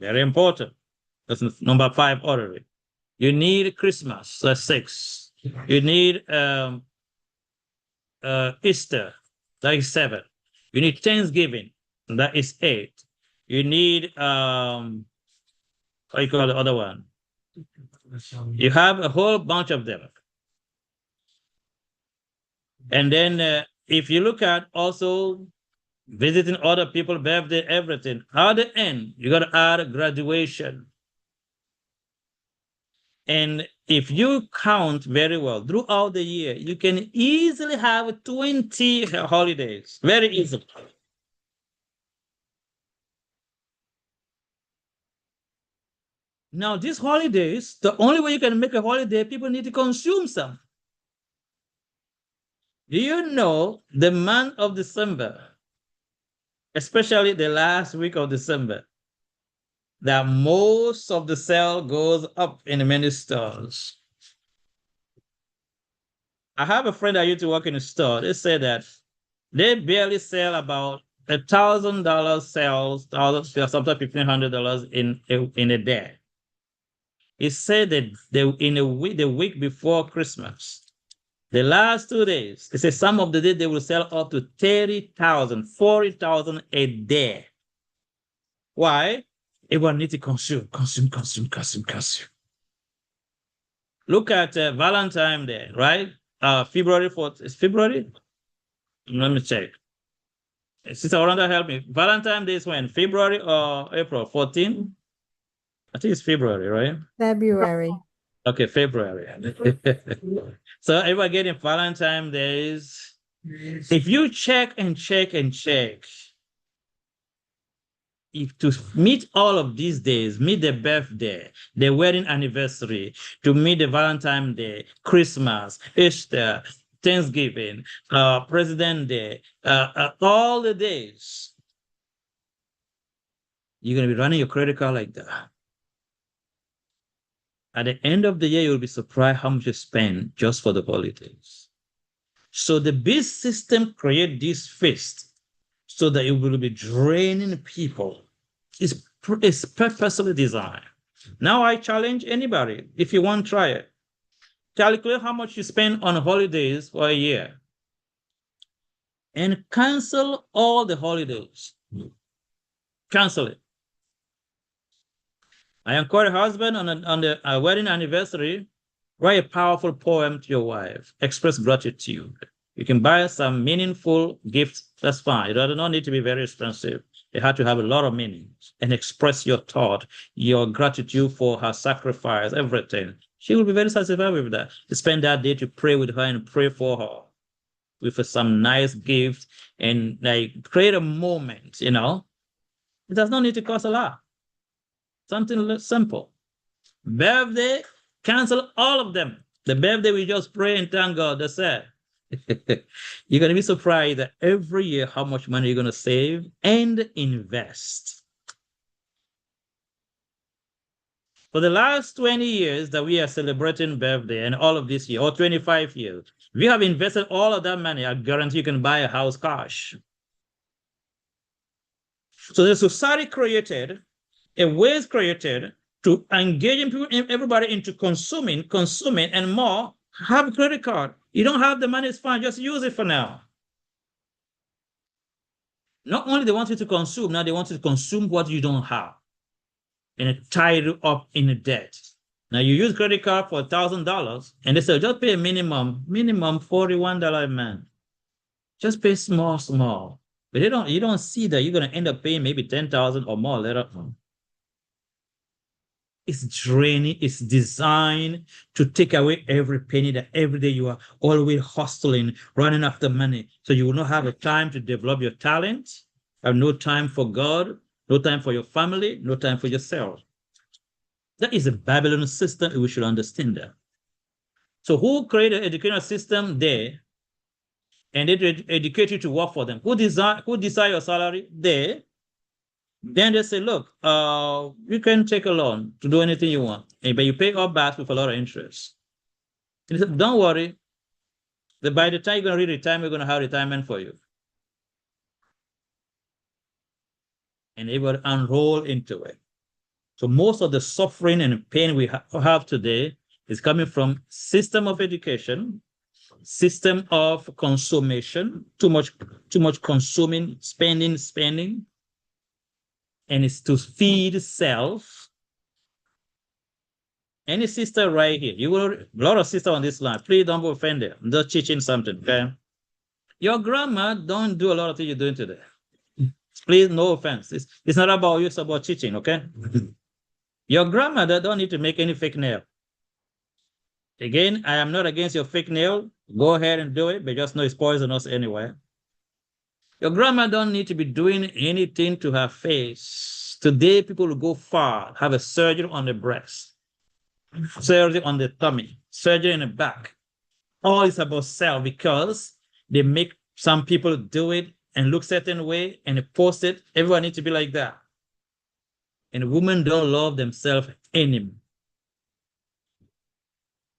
Very important. That's number 5 already. You need Christmas, that's 6. You need Easter, that is 7. You need Thanksgiving, that is 8. You need what you call the other one? You have a whole bunch of them. And then if you look at also visiting other people's birthday, everything, at the end, you got to add graduation. And if you count very well throughout the year, you can easily have 20 holidays, very easily. Now, these holidays, the only way you can make a holiday, people need to consume some. Do you know the month of December, especially the last week of December, that most of the sale goes up in many stores? I have a friend that used to work in a store. They said that they barely sell about $1,000 sales, sometimes $1,500 in a day. He said that the week before Christmas, the last 2 days, he said some of the days they will sell up to 30,000, 40,000 a day. Why? Everyone needs to consume. Look at Valentine's Day, right? February 4th. Is February? Let me check. Sister Orlando, help me. Valentine's Day is when? February or April 14? I think it's February, right? February. Okay, February. So everyone getting Valentine's Days. If you check and check and check, if to meet all of these days, meet the birthday, the wedding anniversary, to meet the Valentine's Day, Christmas, Easter, Thanksgiving, President Day, all the days, you're going to be running your credit card like that. At the end of the year, you'll be surprised how much you spend just for the holidays. So the biz system create this feast so that it will be draining people. It's purposely designed. Now I challenge anybody, if you want to try it, calculate how much you spend on holidays for a year and cancel all the holidays. Cancel it. I encourage husband on the wedding anniversary, write a powerful poem to your wife, express gratitude. You can buy some meaningful gifts, that's fine. It does not need to be very expensive. It had to have a lot of meaning and express your thought, your gratitude for her sacrifice, everything. She will be very satisfied with that. To spend that day to pray with her and pray for her with some nice gift and like create a moment, you know. It does not need to cost a lot. Something simple. Birthday, cancel all of them. The birthday, we just pray and thank God. That's it. You're going to be surprised that every year how much money you're going to save and invest. For the last 20 years that we are celebrating birthday and all of this year, or 25 years, we have invested all of that money. I guarantee you can buy a house cash. So the society created, a ways created to engage everybody into consuming, and more. Have a credit card. You don't have the money, it's fine. Just use it for now. Not only they want you to consume, now they want you to consume what you don't have and tie you up in a debt. Now you use credit card for $1,000 and they say just pay a minimum $41 a month. Just pay small. But you don't see that you're gonna end up paying maybe 10,000 or more later on. It's draining. It's designed to take away every penny that every day you are always hustling, running after money. So you will not have a time to develop your talent, have no time for God, no time for your family, no time for yourself. That is a Babylon system. We should understand that. So who created an educational system there and they educate you to work for them? Who decide your salary? There. Then they say, look, you can take a loan to do anything you want, but you pay all back with a lot of interest. And they said, don't worry. By the time you're going to reach retirement, we're going to have retirement for you. And they will enroll into it. So most of the suffering and pain we have today is coming from system of education, system of consummation, too much consuming, spending, and it's to feed self. Any sister right here, you will a lot of sisters on this line. Please don't be offended. I'm just teaching something, okay? Your grandma don't do a lot of things you're doing today. Please, no offense. It's not about you, it's about teaching, okay? Your grandmother don't need to make any fake nail. Again, I am not against your fake nail. Go ahead and do it, but just know it's poisonous anyway. Your grandma don't need to be doing anything to her face. Today, people will go far, have a surgery on the breast, surgery on the tummy, surgery in the back. All is about self because they make some people do it and look certain way and post it. Everyone needs to be like that. And women don't love themselves anymore.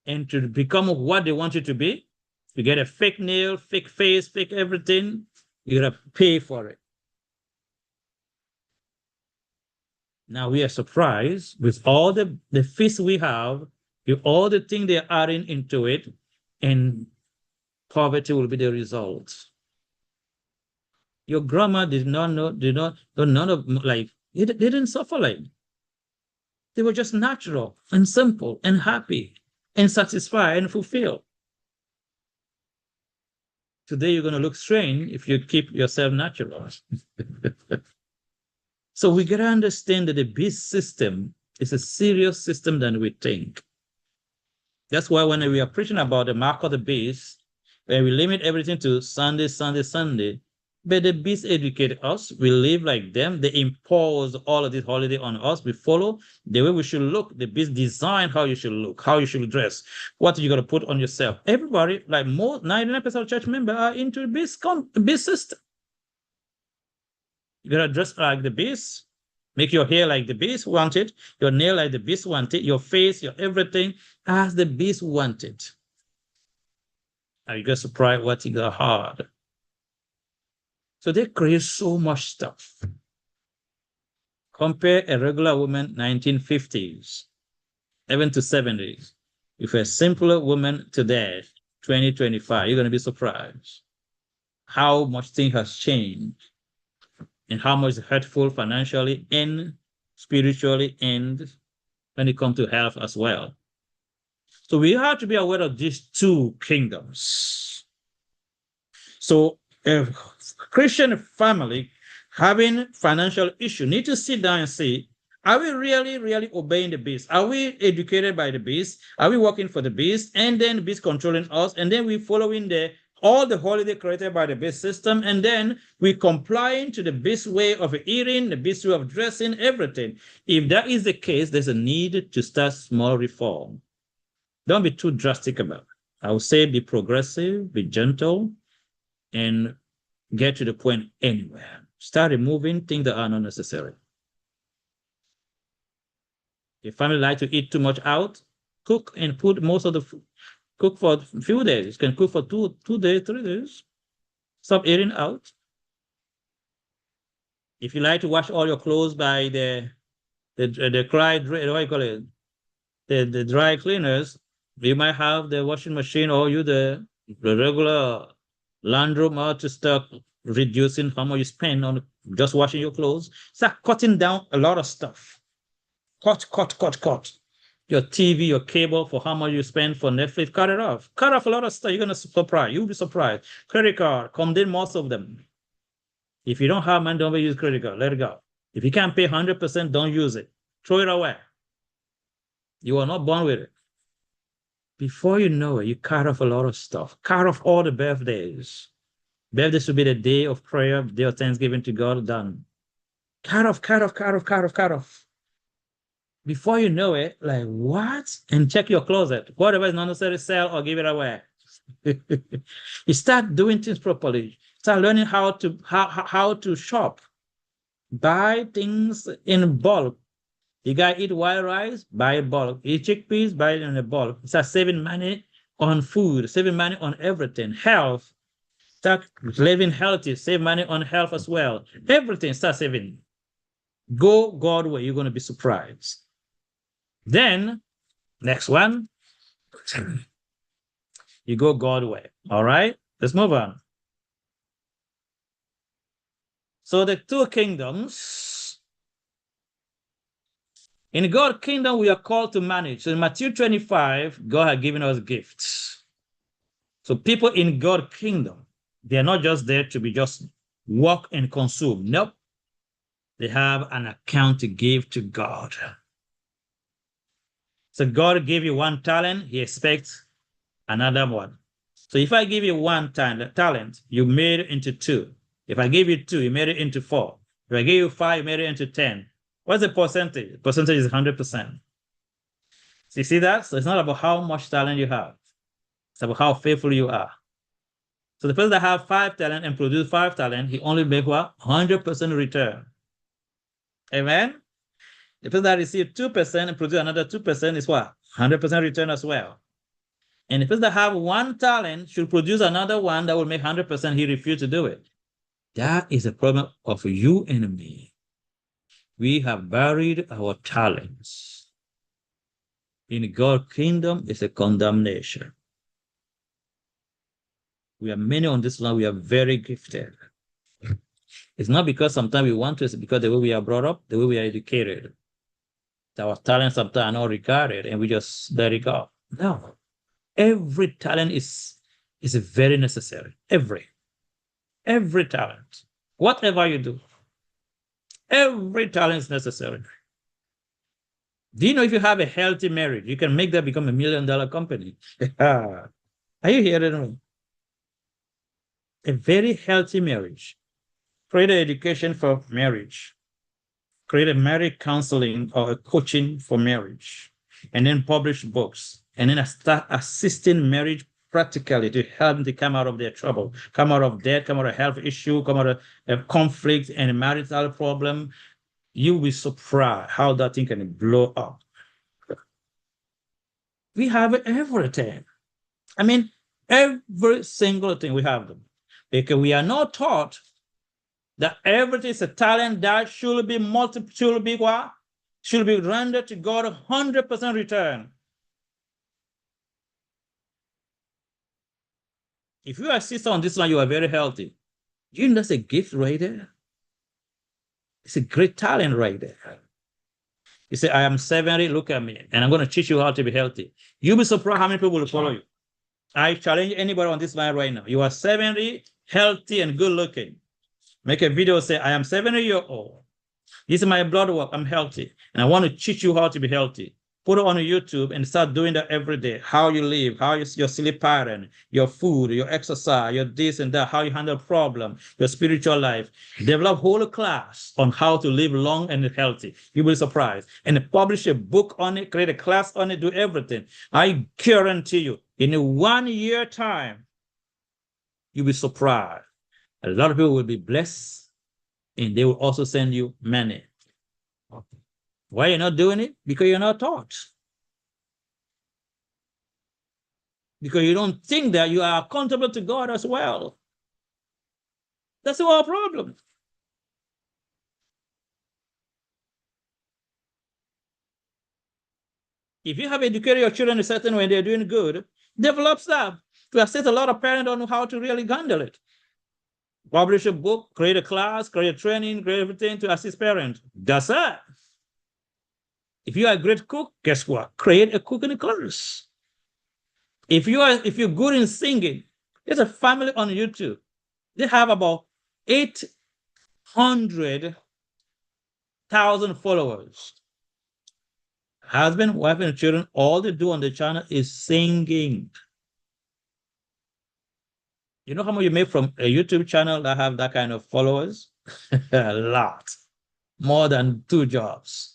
And to become what they want you to be, you get a fake nail, fake face, fake everything, you gotta pay for it. Now we are surprised with all the fees we have, with all the things they're adding into it, and poverty will be the result. Your grandma did not know, none of like, they didn't suffer like. They were just natural and simple and happy and satisfied and fulfilled. Today, you're going to look strange if you keep yourself natural. So we got to understand that the beast system is a serious system than we think. That's why when we are preaching about the mark of the beast, when we limit everything to Sunday, but the beast educate us, we live like them, they impose all of this holiday on us, we follow the way we should look, the beast design how you should look, how you should dress, what you got to put on yourself. Everybody, like more 99% of church members are into the beast system. You got to dress like the beast, make your hair like the beast want it, your nail like the beast want it, your face, your everything as the beast want it. Are you get surprised what he got hard? So they create so much stuff. Compare a regular woman 1950s, even to 70s. If a simpler woman today, 2025, you're going to be surprised how much thing has changed and how much hurtful financially and spiritually and when it comes to health as well. So we have to be aware of these two kingdoms. So a Christian family having financial issue need to sit down and say, are we really obeying the beast? Are we educated by the beast? Are we working for the beast? And then the beast controlling us, and then we following all the holiday created by the beast system, and then we complying to the beast way of eating, the beast way of dressing, everything. If that is the case, there's a need to start small reform. Don't be too drastic about it. I would say be progressive, be gentle, and get to the point anywhere. Start removing things that are not necessary. If family like to eat too much out, cook and put most of the food. Cook for a few days. You can cook for 2 days, 3 days. Stop eating out. If you like to wash all your clothes by the dry, what do you call it? The dry cleaners, you might have the washing machine or the regular laundromat to start reducing how much you spend on just washing your clothes. Start cutting down a lot of stuff. Cut. Your TV, your cable, for how much you spend for Netflix, cut it off. Cut off a lot of stuff. You're going to surprise. You'll be surprised. Credit card, condemn most of them. If you don't have money, don't use credit card. Let it go. If you can't pay 100%, don't use it. Throw it away. You are not born with it. Before you know it, you cut off a lot of stuff. Cut off all the birthdays. Birthdays should be the day of prayer, day of thanksgiving to God, done. Cut off. Before you know it, like, what? And check your closet. Whatever is not necessary, sell or give it away. You start doing things properly. Start learning how to shop. Buy things in bulk. You gotta eat white rice, buy in bulk. Eat chickpeas, buy it in a bulk. Start saving money on food, saving money on everything. Health. Start living healthy, save money on health as well. Everything, start saving. Go God way, you're going to be surprised. Then, next one, you go God way. All right, let's move on. So the two kingdoms. In God's kingdom, we are called to manage. So in Matthew 25, God has given us gifts. So people in God's kingdom, they are not just there to be just work and consume. Nope. They have an account to give to God. So God gave you one talent, he expects another one. So if I give you one talent, you made it into two. If I give you two, you made it into four. If I give you five, you made it into 10. What's the percentage? The percentage is 100%. So you see that? So it's not about how much talent you have. It's about how faithful you are. So the person that have 5 talent and produce 5 talent, he only make what? 100% return. Amen? The person that receive 2% and produce another 2% is what? 100% return as well. And the person that have one talent should produce another one that will make 100%. He refused to do it. That is a problem of you and me. We have buried our talents. In God's kingdom, it's a condemnation. We are many on this land, we are very gifted. It's not because sometimes we want to, it's because the way we are brought up, the way we are educated. Our talents sometimes are not regarded and we just let it go. No. Every talent is very necessary. Every talent. Whatever you do, every talent is necessary. Do you know if you have a healthy marriage, you can make that become $1 million company? Are you hearing me? A very healthy marriage. Create an education for marriage. Create a marriage counseling or a coaching for marriage. And then publish books. And then start assisting marriage practically to help them to come out of their trouble, come out of debt, come out of health issue, come out of a conflict and a marital problem. You'll be surprised how that thing can blow up. We have everything. I mean, every single thing we have them. Because we are not taught that everything is a talent that should be what? Should be rendered to God 100% return. If you are a sister on this line, you are very healthy. You know that's a gift right there. It's a great talent right there. You say, I am 70, look at me, and I'm going to teach you how to be healthy. You'll be surprised how many people will follow you. I challenge anybody on this line right now. You are 70, healthy, and good looking. Make a video, say, I am 70 years old. This is my blood work. I'm healthy. And I want to teach you how to be healthy. Put it on YouTube and start doing that every day. How you live, how your sleep pattern, your food, your exercise, your this and that, how you handle problems, your spiritual life. Develop whole class on how to live long and healthy. You'll be surprised. And publish a book on it, create a class on it, do everything. I guarantee you, in a 1 year time, you'll be surprised. A lot of people will be blessed and they will also send you money. Why you're not doing it? Because you're not taught. Because you don't think that you are accountable to God as well. That's our problem. If you have educated your children a certain way, they're doing good, develop that. To assist a lot of parents on how to really handle it. Publish a book, create a class, create a training, create everything to assist parents. That's it. If you are a great cook, guess what? Create a cooking class. If you're good in singing, there's a family on YouTube. They have about 800,000 followers. Husband, wife, and children, all they do on the channel is singing. You know how much you make from a YouTube channel that have that kind of followers? A lot. More than 2 jobs.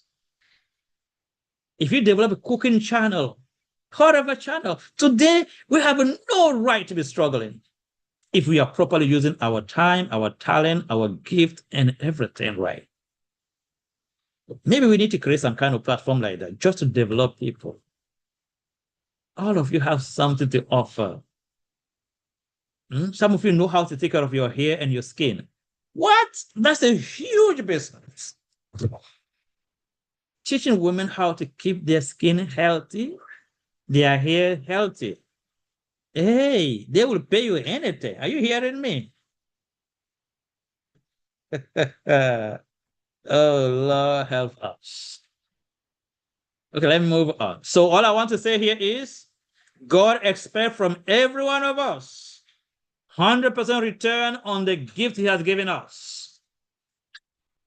If you develop a cooking channel, whatever channel, today we have no right to be struggling if we are properly using our time, our talent, our gift, and everything right. Maybe we need to create some kind of platform like that just to develop people. All of you have something to offer. Some of you know how to take care of your hair and your skin. What? That's a huge business. Teaching women how to keep their skin healthy, their hair healthy. Hey, they will pay you anything. Are you hearing me? Oh, Lord, help us. Okay, let me move on. So all I want to say here is God expects from every one of us 100% return on the gift he has given us.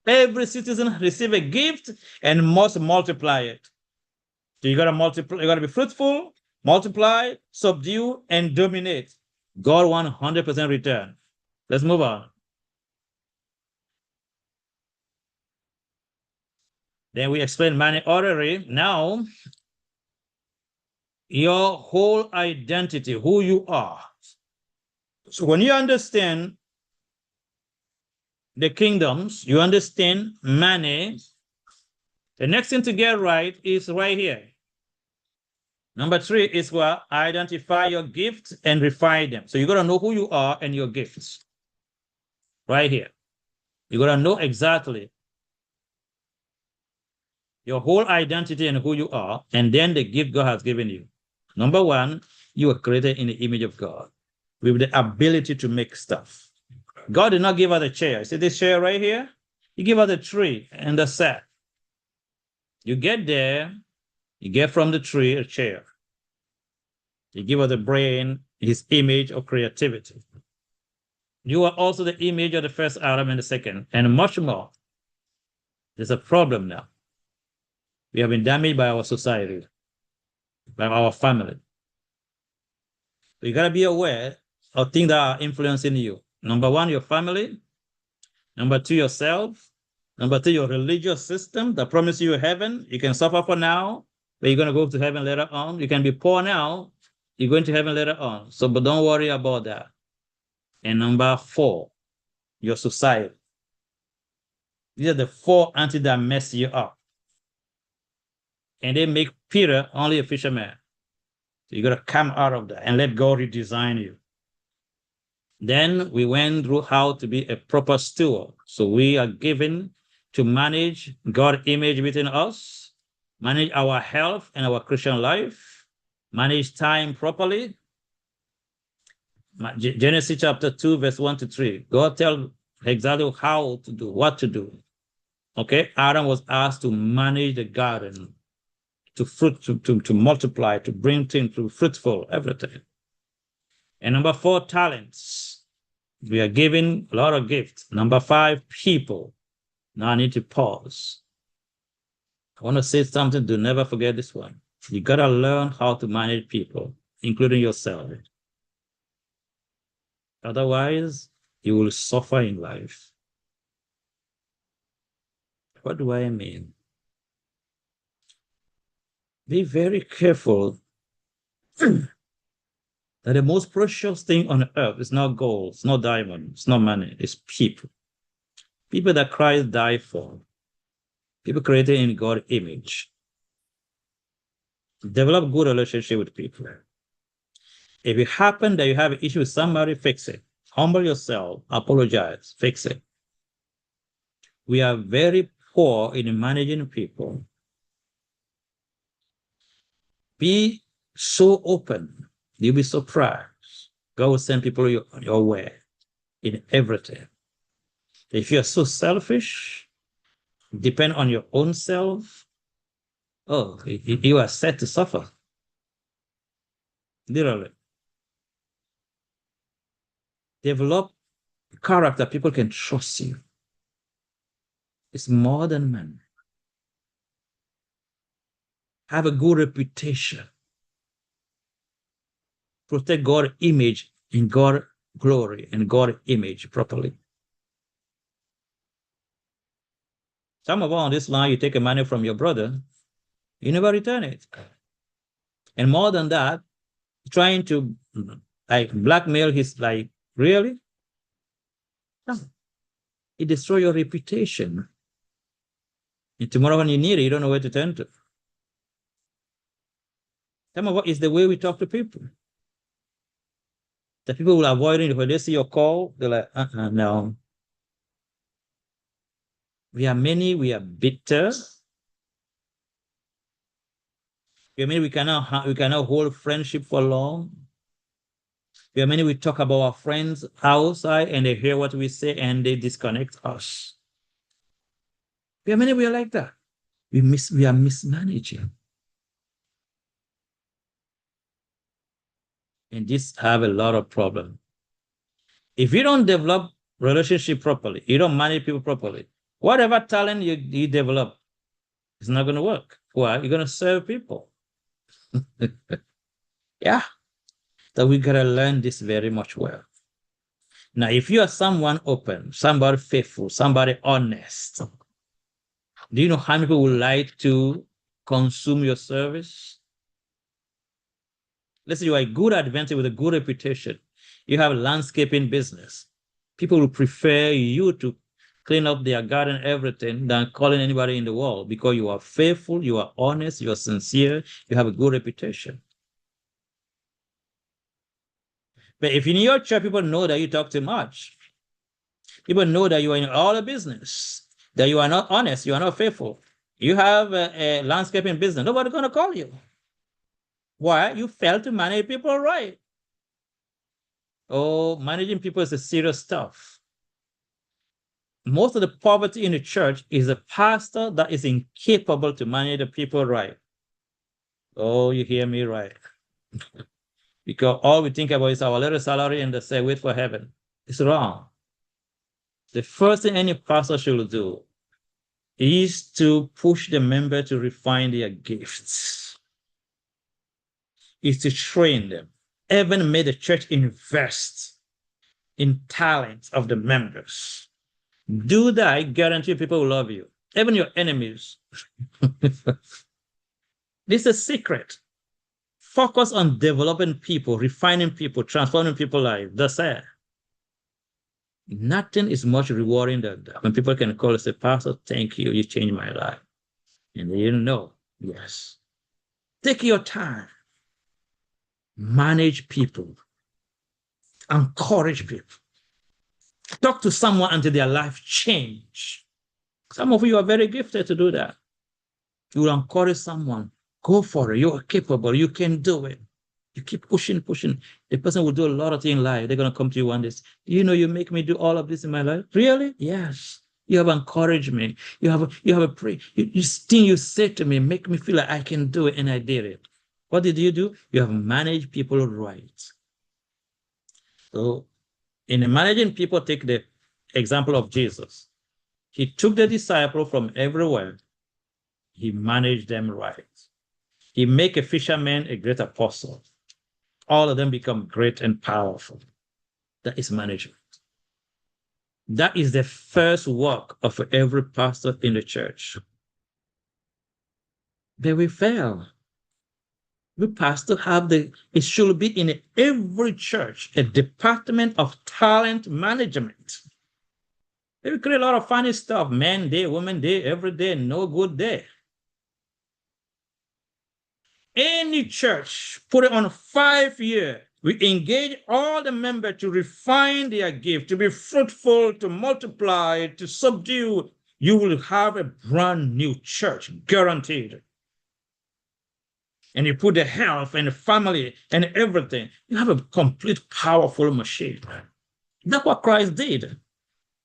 Every citizen receive a gift and must multiply it. So you gotta multiply, you gotta be fruitful, multiply, subdue, and dominate. God wants 100% return. Let's move on. Then we explain money orderly. Now, your whole identity, who you are. So when you understand the kingdoms, you understand money, the next thing to get right is right here. Number 3 is what? Identify your gifts and refine them. So you got to know who you are and your gifts. Right here. You got to know exactly your whole identity and who you are, and then the gift God has given you. Number 1, you were created in the image of God with the ability to make stuff. God did not give us a chair. See this chair right here? He gave us a tree and a set. You get there, you get from the tree a chair. He gave us the brain, his image of creativity. You are also the image of the first Adam and the second, and much more. There's a problem now. We have been damaged by our society, by our family. So you got to be aware of things that are influencing you. Number 1, your family. Number 2, yourself. Number 3, your religious system that promises you heaven. You can suffer for now, but you're going to go to heaven later on. You can be poor now. You're going to heaven later on. So, but don't worry about that. And number 4, your society. These are the 4 entities that mess you up. And they make Peter only a fisherman. So you got to come out of that and let God redesign you. Then we went through how to be a proper steward. So we are given to manage God's image within us, manage our health and our Christian life, manage time properly. Genesis chapter 2, verse 1 to 3. God tells exactly how to do, what to do. Okay, Adam was asked to manage the garden, to multiply, to bring things, to be fruitful, everything. And number 4, talents. We are given a lot of gifts. Number 5, people. Now I need to pause. I want to say something. Do never forget this one. You got to learn how to manage people, including yourself. Otherwise, you will suffer in life. What do I mean? Be very careful that the most precious thing on earth is not gold, it's not diamond, it's not money, it's people. People that Christ died for. People created in God's image. Develop good relationship with people. If it happens that you have an issue with somebody, fix it. Humble yourself, apologize, fix it. We are very poor in managing people. Be so open. You'll be surprised. God will send people your way in everything. If you're so selfish, depend on your own self, oh, you are set to suffer. Literally. Develop character. People can trust you. It's more than money. Have a good reputation. Protect God's image in God's glory and God's image properly. Some of us on this line, you take money from your brother, You never return it. And more than that, trying to like blackmail his like, really? No. It destroys your reputation. And tomorrow when you need it, you don't know where to turn to. Some of it is the way we talk to people. The people will avoid it. When they see your call, they're like, no. We are many, we are bitter. We are many, we cannot hold friendship for long. We are many, we talk about our friends outside and they hear what we say and they disconnect us. We are many, we are like that. We are mismanaging. And this have a lot of problem. If you don't develop relationship properly, you don't manage people properly, whatever talent you develop, it's not going to work. Why? You're going to serve people. Yeah. So we got to learn this very much well. Now, if you are someone open, somebody faithful, somebody honest, do you know how many people would like to consume your service? Let's say you are a good adventure with a good reputation. You have a landscaping business. People will prefer you to clean up their garden, everything, than calling anybody in the world because you are faithful, you are honest, you are sincere, you have a good reputation. But if in your church, people know that you talk too much, people know that you are in all the business, that you are not honest, you are not faithful. You have a landscaping business, nobody's going to call you. Why? You failed to manage people right. Oh, managing people is a serious stuff. Most of the poverty in the church is a pastor that is incapable to manage the people right. Oh, you hear me right. Because all we think about is our little salary and they say, wait for heaven. It's wrong. The first thing any pastor should do is to push the member to refine their gifts, is to train them. Even made the church invest in talents of the members. Do that, I guarantee people will love you. Even your enemies. This is a secret. Focus on developing people, refining people, transforming people's lives. That's it. Nothing is much rewarding than that. When people can call and say, Pastor, thank you, you changed my life. And they know, yes. Take your time. Manage people. Encourage people. Talk to someone until their life change. Some of you are very gifted to do that. You will encourage someone. Go for it. You're capable. You can do it. You keep pushing. The person will do a lot of things in life. They're going to come to you one day. You know, you make me do all of this in my life. Really? Yes. You have encouraged me. You have a prayer. Thing you said to me make me feel like I can do it, and I did it. What did you do? You have managed people right. So in managing people, take the example of Jesus. He took the disciples from everywhere. He managed them right. He make a fisherman a great apostle. All of them become great and powerful. That is management. That is the first work of every pastor in the church. But we fail. We pastor have it should be in every church, a department of talent management. They create a lot of funny stuff, man day, woman day, every day, no good day. Any church, put it on 5 years. We engage all the members to refine their gift, to be fruitful, to multiply, to subdue. You will have a brand new church, guaranteed. And you put the health and the family and everything. You have a complete, powerful machine. That's what Christ did.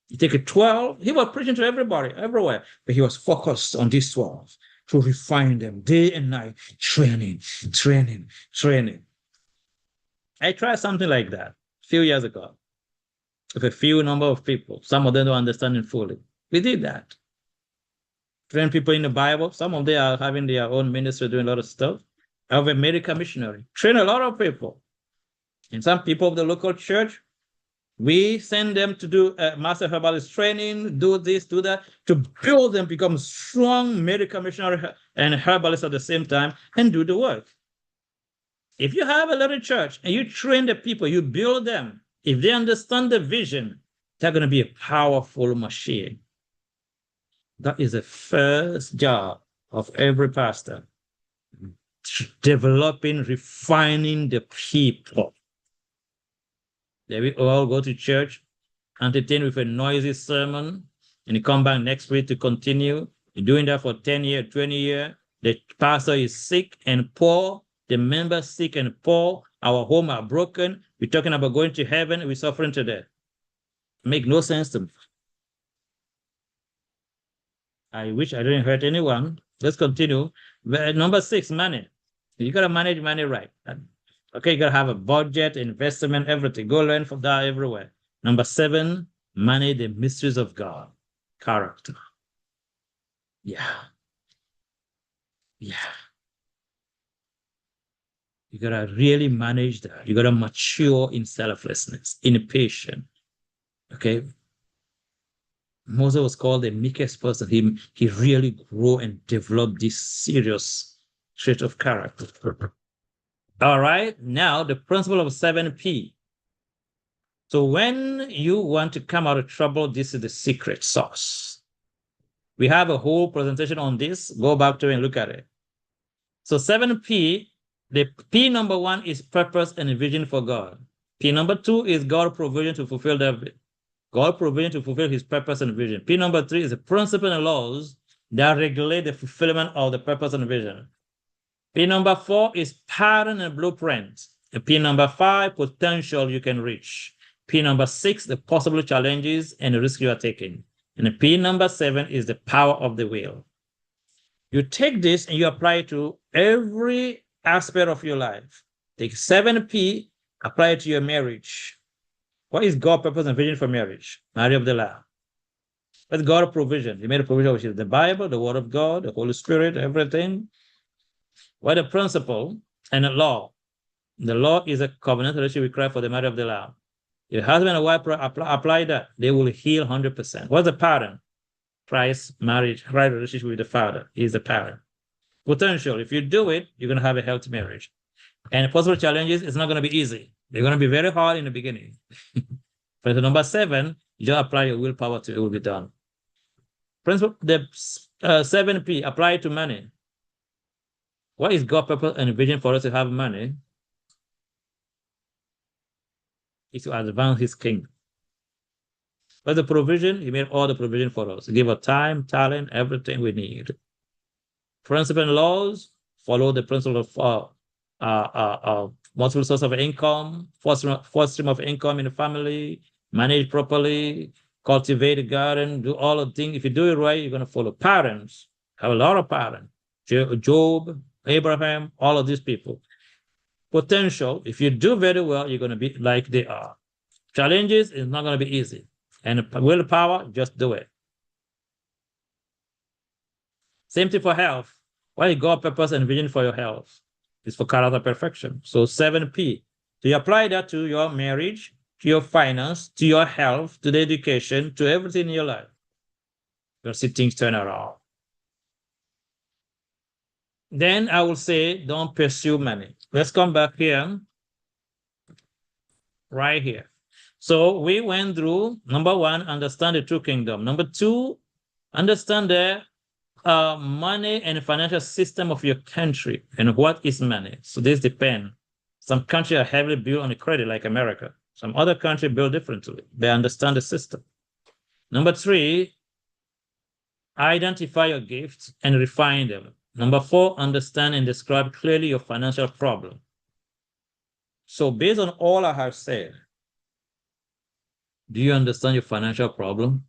You take a 12. He was preaching to everybody, everywhere, but he was focused on these 12. To refine them day and night, training. I tried something like that a few years ago with a few number of people. Some of them don't understand it fully. We did that. Train people in the Bible. Some of them are having their own ministry, doing a lot of stuff. I have a medical missionary. Train a lot of people. And some people of the local church, We send them to do master herbalist training, do this, do that, to build them, become strong medical missionary and herbalists at the same time, and do the work. If you have a little church and you train the people, you build them, if they understand the vision, they're going to be a powerful machine. That is the first job of every pastor. Developing, refining the people. They will all go to church, entertain with a noisy sermon, and you come back next week to continue. You're doing that for 10 years, 20 years. The pastor is sick and poor. The members sick and poor. Our home are broken. We're talking about going to heaven. We're suffering to death. Make no sense to me. I wish I didn't hurt anyone. Let's continue. Number 6, money. You got to manage money right. Okay, you got to have a budget, investment, everything. Go learn from that everywhere. Number 7, manage the mysteries of God. Character. Yeah. You got to really manage that. You got to mature in selflessness, in patience. Okay. Moses was called the meekest person. He really grew and developed this serious trait of character. All right, now the principle of 7P. So when you want to come out of trouble, this is the secret sauce. We have a whole presentation on this. Go back to it and look at it. So 7P, the P number 1 is purpose and vision for God. P number 2 is God's provision to fulfill that. God provision to fulfill his purpose and vision. P number 3 is the principle and laws that regulate the fulfillment of the purpose and vision. P number 4 is pattern and blueprint. And P number 5, potential you can reach. P number 6, the possible challenges and the risk you are taking. And P number 7 is the power of the will. You take this and you apply it to every aspect of your life. Take 7P, apply it to your marriage. What is God's purpose and vision for marriage? Marriage of the Lamb. What's God's provision? He made a provision, which is the Bible, the Word of God, the Holy Spirit, everything. What the principle and the law? The law is a covenant relationship we cry for the marriage of the Lamb. If husband and wife apply that, they will heal 100%. What's the pattern? Christ's marriage, Christ's relationship with the Father is the pattern. Potential, if you do it, you're going to have a healthy marriage. And possible challenges, it's not going to be easy. They're going to be very hard in the beginning. But number 7, you just apply your willpower to it, will be done. Principle, the 7P, apply it to money. What is God's purpose and vision for us to have money? Is to advance his kingdom. But the provision, he made all the provision for us. He gave us time, talent, everything we need. Principle and laws, follow the principle of multiple source of income, first stream of income in the family, manage properly, cultivate a garden, do all the things. If you do it right, you're going to follow patterns. Have a lot of patterns. Job, Abraham, all of these people. Potential, if you do very well, you're going to be like they are. Challenges is not going to be easy. And willpower, just do it. Same thing for health. What is God's purpose and vision for your health? It's for character perfection. So 7P. So you apply that to your marriage, to your finance, to your health, to the education, to everything in your life. You'll see things turn around. Then I will say, don't pursue money. Let's come back here. Right here. So we went through, number 1, understand the true kingdom. Number 2, understand the money and financial system of your country and what is money. So this depends. Some countries are heavily built on the credit, like America. Some other countries build differently. They understand the system. Number 3, identify your gifts and refine them. Number 4, understand and describe clearly your financial problem. So based on all I have said, do you understand your financial problem?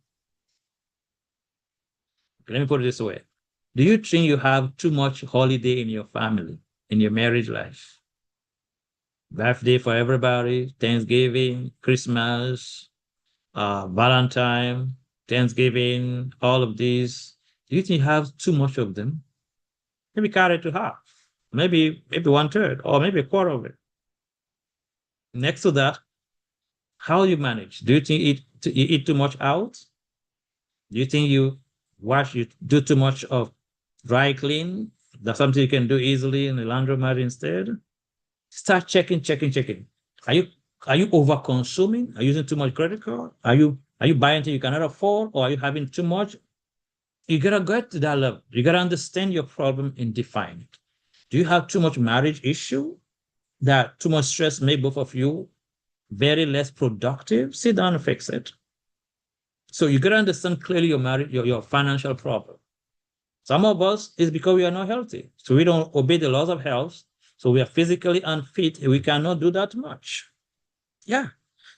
Let me put it this way. Do you think you have too much holiday in your family, in your marriage life? Birthday for everybody, Thanksgiving, Christmas, Valentine, Thanksgiving, all of these. Do you think you have too much of them? Maybe cut it to half, maybe 1/3, or maybe a quarter of it. Next to that, How you manage? Do you think you eat too much out? Do you think you do too much of dry clean? That's something you can do easily in the laundromat instead. Start checking. Are you are you over consuming? Are you using too much credit card? Are you buying things you cannot afford, or are you having too much? You gotta get to that level. You gotta understand your problem and define it. Do you have too much marriage issue that too much stress make both of you very less productive? Sit down and fix it. So you gotta understand clearly your marriage, your financial problem. Some of us is because we are not healthy. So we don't obey the laws of health. So we are physically unfit. We cannot do that much. Yeah.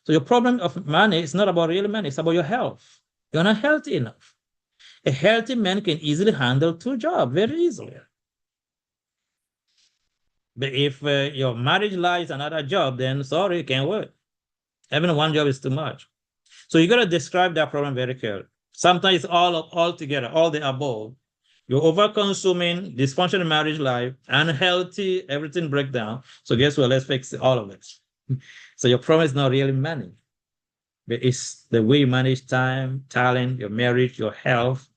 So your problem of money is not about real money. It's about your health. You're not healthy enough. A healthy man can easily handle two jobs very easily. But if your marriage lies another job, then sorry, it can't work. Having one job is too much. So you got to describe that problem very clearly. Sometimes it's all together, all the above. You're over consuming, dysfunctional marriage life, unhealthy, everything break down. So guess what? Let's fix all of it. So your problem is not really money, but it's the way you manage time, talent, your marriage, your health,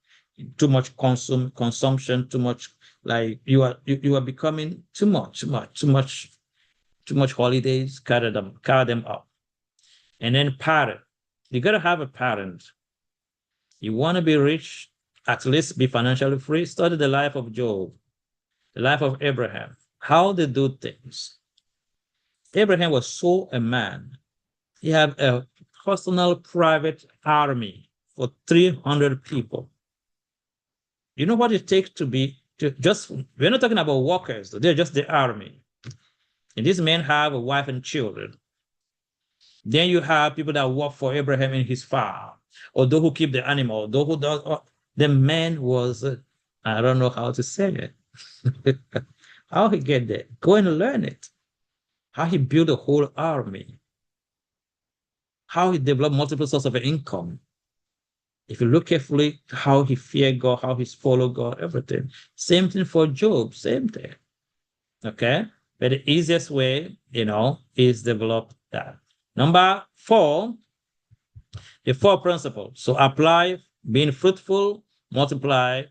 too much consumption, too much like you are becoming too much holidays, cut them up. And then parent. You gotta have a parent. You want to be rich, at least be financially free. Study the life of Job, the life of Abraham, how they do things. Abraham was so a man. He had a personal private army for 300 people. You know what it takes to we're not talking about workers, they're just the army. And these men have a wife and children. Then you have people that work for Abraham in his farm, or those who keep the animal, those who does. The man was, I don't know how to say it. How he get there? Go and learn it. How he built a whole army. How he developed multiple sources of income. If you look carefully, how he feared God, how he followed God, everything. Same thing for Job, same thing. Okay? But the easiest way, is develop that. Number 4, the 4 principles. So apply being fruitful, multiply,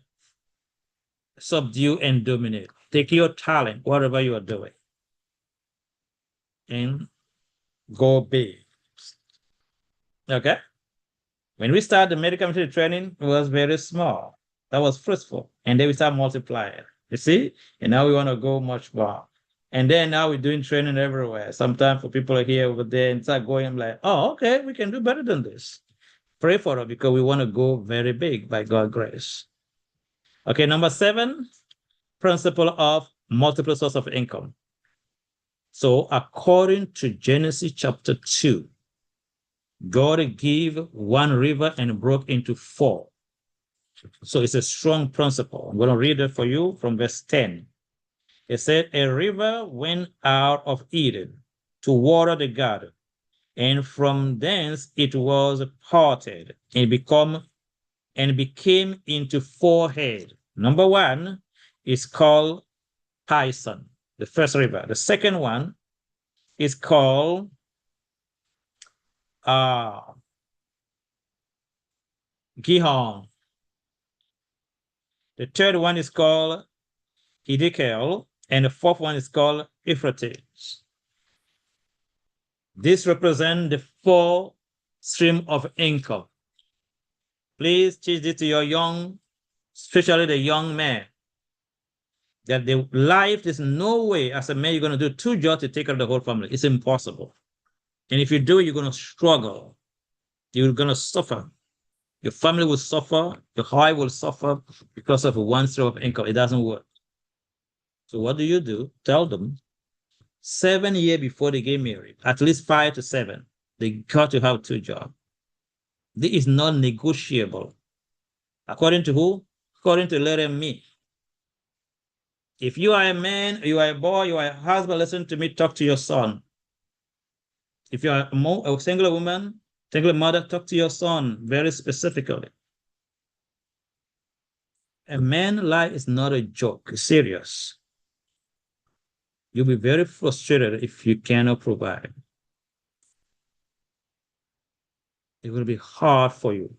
subdue, and dominate. Take your talent, whatever you are doing, and go big. Okay? When we started the medical military training, it was very small. That was fruitful. And then we start multiplying. You see? And now we want to go much more. And then now we're doing training everywhere. Sometimes for people here over there and start going, I'm like, oh, okay, we can do better than this. Pray for it because we want to go very big by God's grace. Okay, number 7, principle of multiple source of income. So according to Genesis chapter 2, God gave one river and broke into 4. So it's a strong principle. I'm going to read it for you from verse 10. It said, a river went out of Eden to water the garden, and from thence it was parted and became into 4 heads. Number 1 is called Pison, the first river. The second one is called Gihon. The third one is called Hiddekel, and the 4th one is called Euphrates. This represents the 4 stream of income. Please teach this to your young, especially the young man, that the life is no way as a man you're going to do 2 jobs to take care of the whole family. It's impossible. And if you do it, you're going to struggle. You're going to suffer. Your family will suffer. Your wife will suffer because of 1 stream of income. It doesn't work. So what do? Tell them 7 years before they get married, at least 5 to 7, they got to have 2 jobs. This is not negotiable. According to who? According to Let Me. If you are a man, you are a boy, you are a husband, listen to me, talk to your son. If you are a single woman, single mother, talk to your son very specifically. A man's life is not a joke, it's serious. You'll be very frustrated if you cannot provide. It will be hard for you,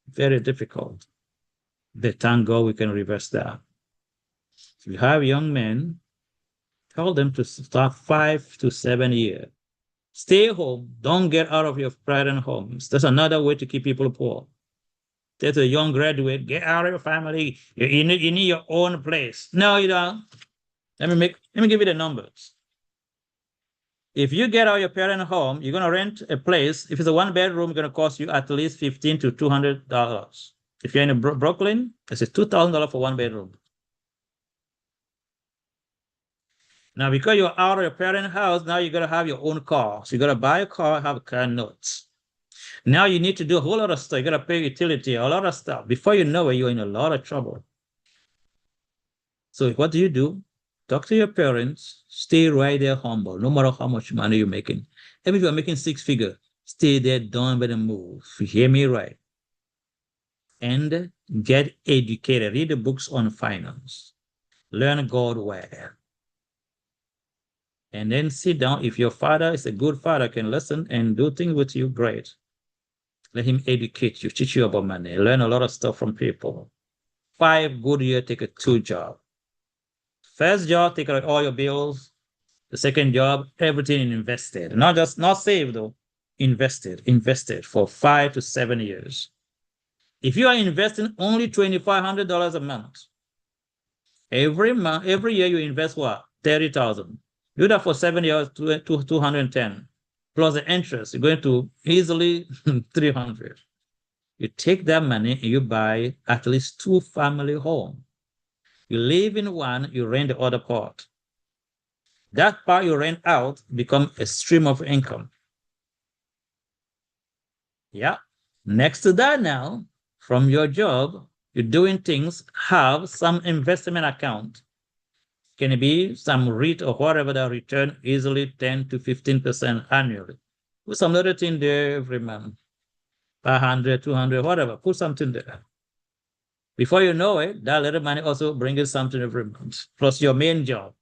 very difficult. But thank God we can reverse that. If you have young men, tell them to start 5 to 7 years. Stay home. Don't get out of your parent homes. That's another way to keep people poor. Tell a young graduate, get out of your family. You need your own place. No, you don't. Let me give you the numbers. If you get out of your parent home, you're gonna rent a place. If it's a 1 bedroom, it's gonna cost you at least $15 to $200. If you're in Brooklyn, it's $2,000 for 1 bedroom. Now, because you're out of your parent house, now you gotta have your own car. So you gotta buy a car, have a car notes. Now you need to do a whole lot of stuff. You gotta pay utility, a lot of stuff. Before you know it, you're in a lot of trouble. So what do? Talk to your parents, stay right there humble, no matter how much money you're making. Even if you're making 6 figures, stay there, don't better move. You hear me right? And get educated. Read the books on finance. Learn God well. And then sit down. If your father is a good father, can listen and do things with you, great. Let him educate you, teach you about money, learn a lot of stuff from people. 5 good years, take a 2 job. First job, take out all your bills. The second job, everything invested. Not saved though, invested for 5 to 7 years. If you are investing only $2,500 a month, every year you invest what? 30,000. Do that for 7 years, 210. Plus the interest, you're going to easily 300. You take that money and you buy at least 2 family homes. You live in one, you rent the other part. That part you rent out becomes a stream of income. Yeah. Next to that now, from your job, you're doing things, have some investment account. Can it be some REIT or whatever that return easily 10 to 15% annually? Put some little thing there every month. 500, 200, whatever. Put something there. Before you know it, that little money also brings something every month, plus your main job.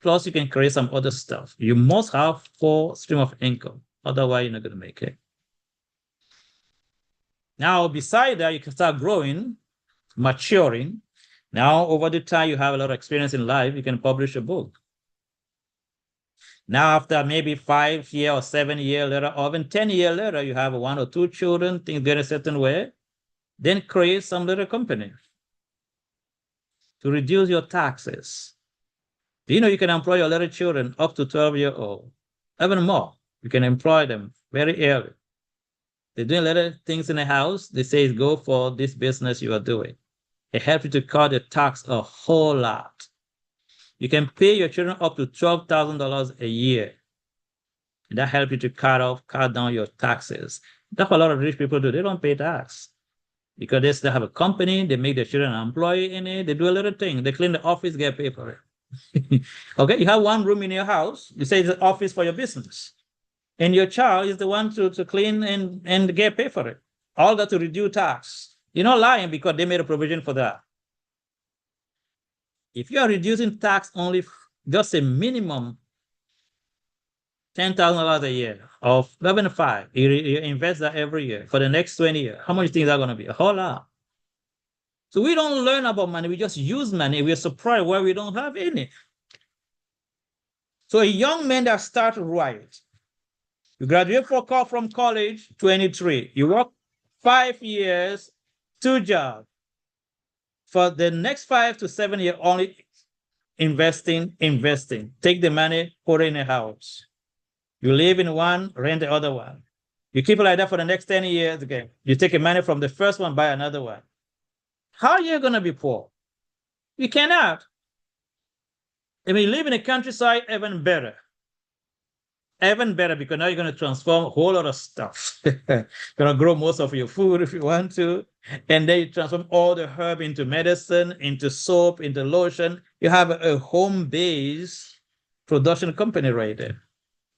Plus, you can create some other stuff. You must have 4 streams of income. Otherwise, you're not going to make it. Now, beside that, you can start growing, maturing. Now, over the time, you have a lot of experience in life, you can publish a book. Now, after maybe 5 years or 7 years later, or even 10 years later, you have 1 or 2 children, things get a certain way, then create some little company to reduce your taxes. Do you know you can employ your little children up to 12-year-old, even more? You can employ them very early. They're doing little things in the house. They say, go for this business you are doing. It helps you to cut the tax a whole lot. You can pay your children up to $12,000 a year. And that helps you to cut down your taxes. That's what a lot of rich people do. They don't pay tax because they still have a company. They make their children an employee in it. They do a little thing. They clean the office, get paid for it. Okay, you have one room in your house. You say it's an office for your business. And your child is the one to clean and get paid for it. All that to reduce tax. You're not lying because they made a provision for that. If you are reducing tax only just a minimum $10,000 a year of 11.5, you invest that every year for the next 20 years. How much do you think that's going to be? A whole lot. So we don't learn about money. We just use money. We're surprised why we don't have any. So a young man that starts right, you graduate from college, 23. You work 5 years, 2 jobs. For the next 5 to 7 years, only investing. Take the money, put it in a house. You live in one, rent the other one. You keep it like that for the next 10 years. Okay. You take the money from the first one, buy another one. How are you going to be poor? You cannot. If you live in the countryside, even better. Even better, because now you're going to transform a whole lot of stuff. You're going to grow most of your food if you want to. And then you transform all the herb into medicine, into soap, into lotion. You have a home-based production company right there.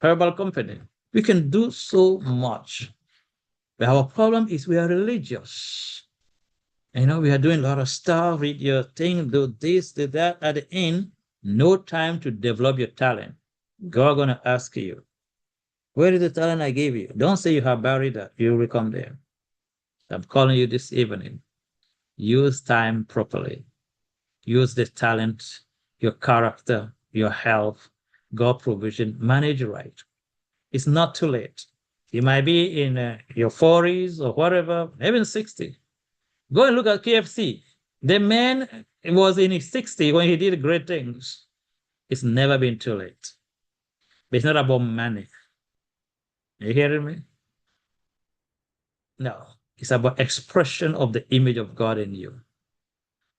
Herbal company. We can do so much. But our problem is we are religious. You know, we are doing a lot of stuff, read your thing, do this, do that. At the end, no time to develop your talent. God gonna ask you, Where is the talent I gave you? Don't say you have buried that. You will come there. I'm calling you this evening. Use time properly. Use the talent, your character, your health, God provision. Manage right. It's not too late. You might be in your 40s or whatever, even 60. Go and look at KFC. The man was in his 60s when he did great things. It's never been too late. But it's not about money. Are you hearing me? No. It's about expression of the image of God in you.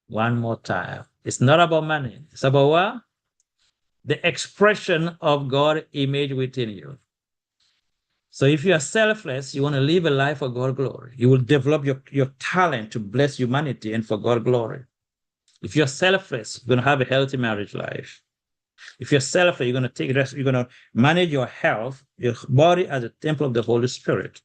One more time. It's not about money. It's about what? The expression of God's image within you. So if you are selfless, you want to live a life for God's glory. You will develop your talent to bless humanity and for God's glory. If you're selfless, you're going to have a healthy marriage life. If you're selfless, you're going to take rest, you're going to manage your health, your body as a temple of the Holy Spirit.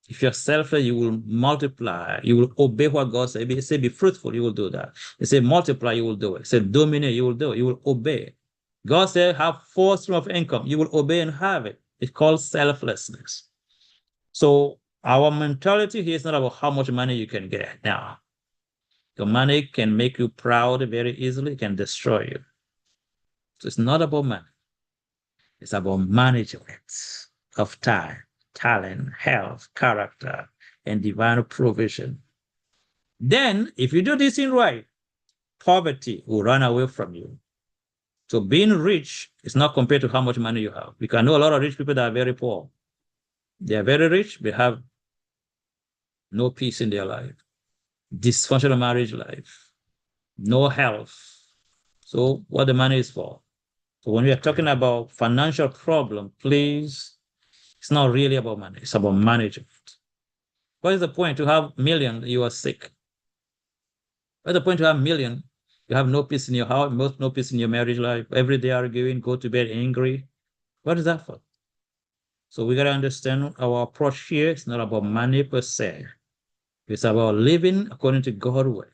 If you're selfless, you will multiply. You will obey what God said. He said, be fruitful, you will do that. He said, multiply, you will do it. He said, dominate, you will do it. You will obey. God said, have 4 streams of income. You will obey and have it. It's called selflessness. So our mentality here is not about how much money you can get. Now, your money can make you proud very easily, can destroy you. So it's not about money. It's about management of time, talent, health, character, and divine provision. Then, if you do this in right, poverty will run away from you. So being rich is not compared to how much money you have. We can know a lot of rich people that are very poor. They are very rich, they have no peace in their life, dysfunctional marriage life, no health. So what the money is for? So when we are talking about financial problem, please, it's not really about money. It's about management. What is the point to have million, you are sick? What's the point to have million? You have no peace in your house, no peace in your marriage life. Every day arguing, go to bed angry. What is that for? So we got to understand our approach here. It's not about money per se. It's about living according to God's way.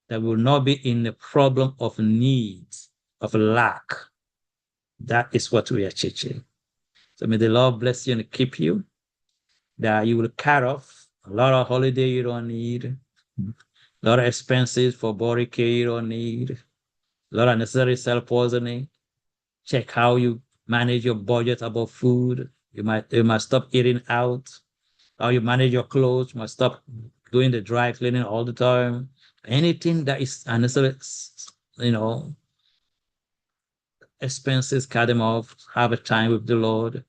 That will not be in the problem of needs, of lack. That is what we are teaching. So may the Lord bless you and keep you. That you will cut off a lot of holiday you don't need, a lot of expenses for body care you don't need, a lot of unnecessary self-poisoning. Check how you manage your budget about food. You must stop eating out. How you manage your clothes. You must stop doing the dry cleaning all the time. Anything that is unnecessary, expenses, cut them off, have a time with the Lord,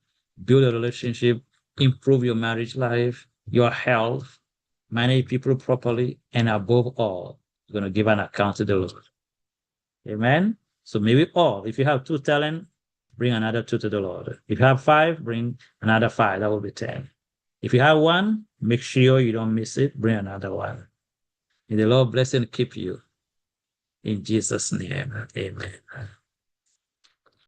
build a relationship, improve your marriage life, your health, manage people properly, and above all, you're going to give an account to the Lord. Amen. So maybe all, if you have 2 talents, bring another 2 to the Lord. If you have 5, bring another 5. That will be 10. If you have 1, make sure you don't miss it. Bring another 1. May the Lord bless and keep you. In Jesus' name, amen.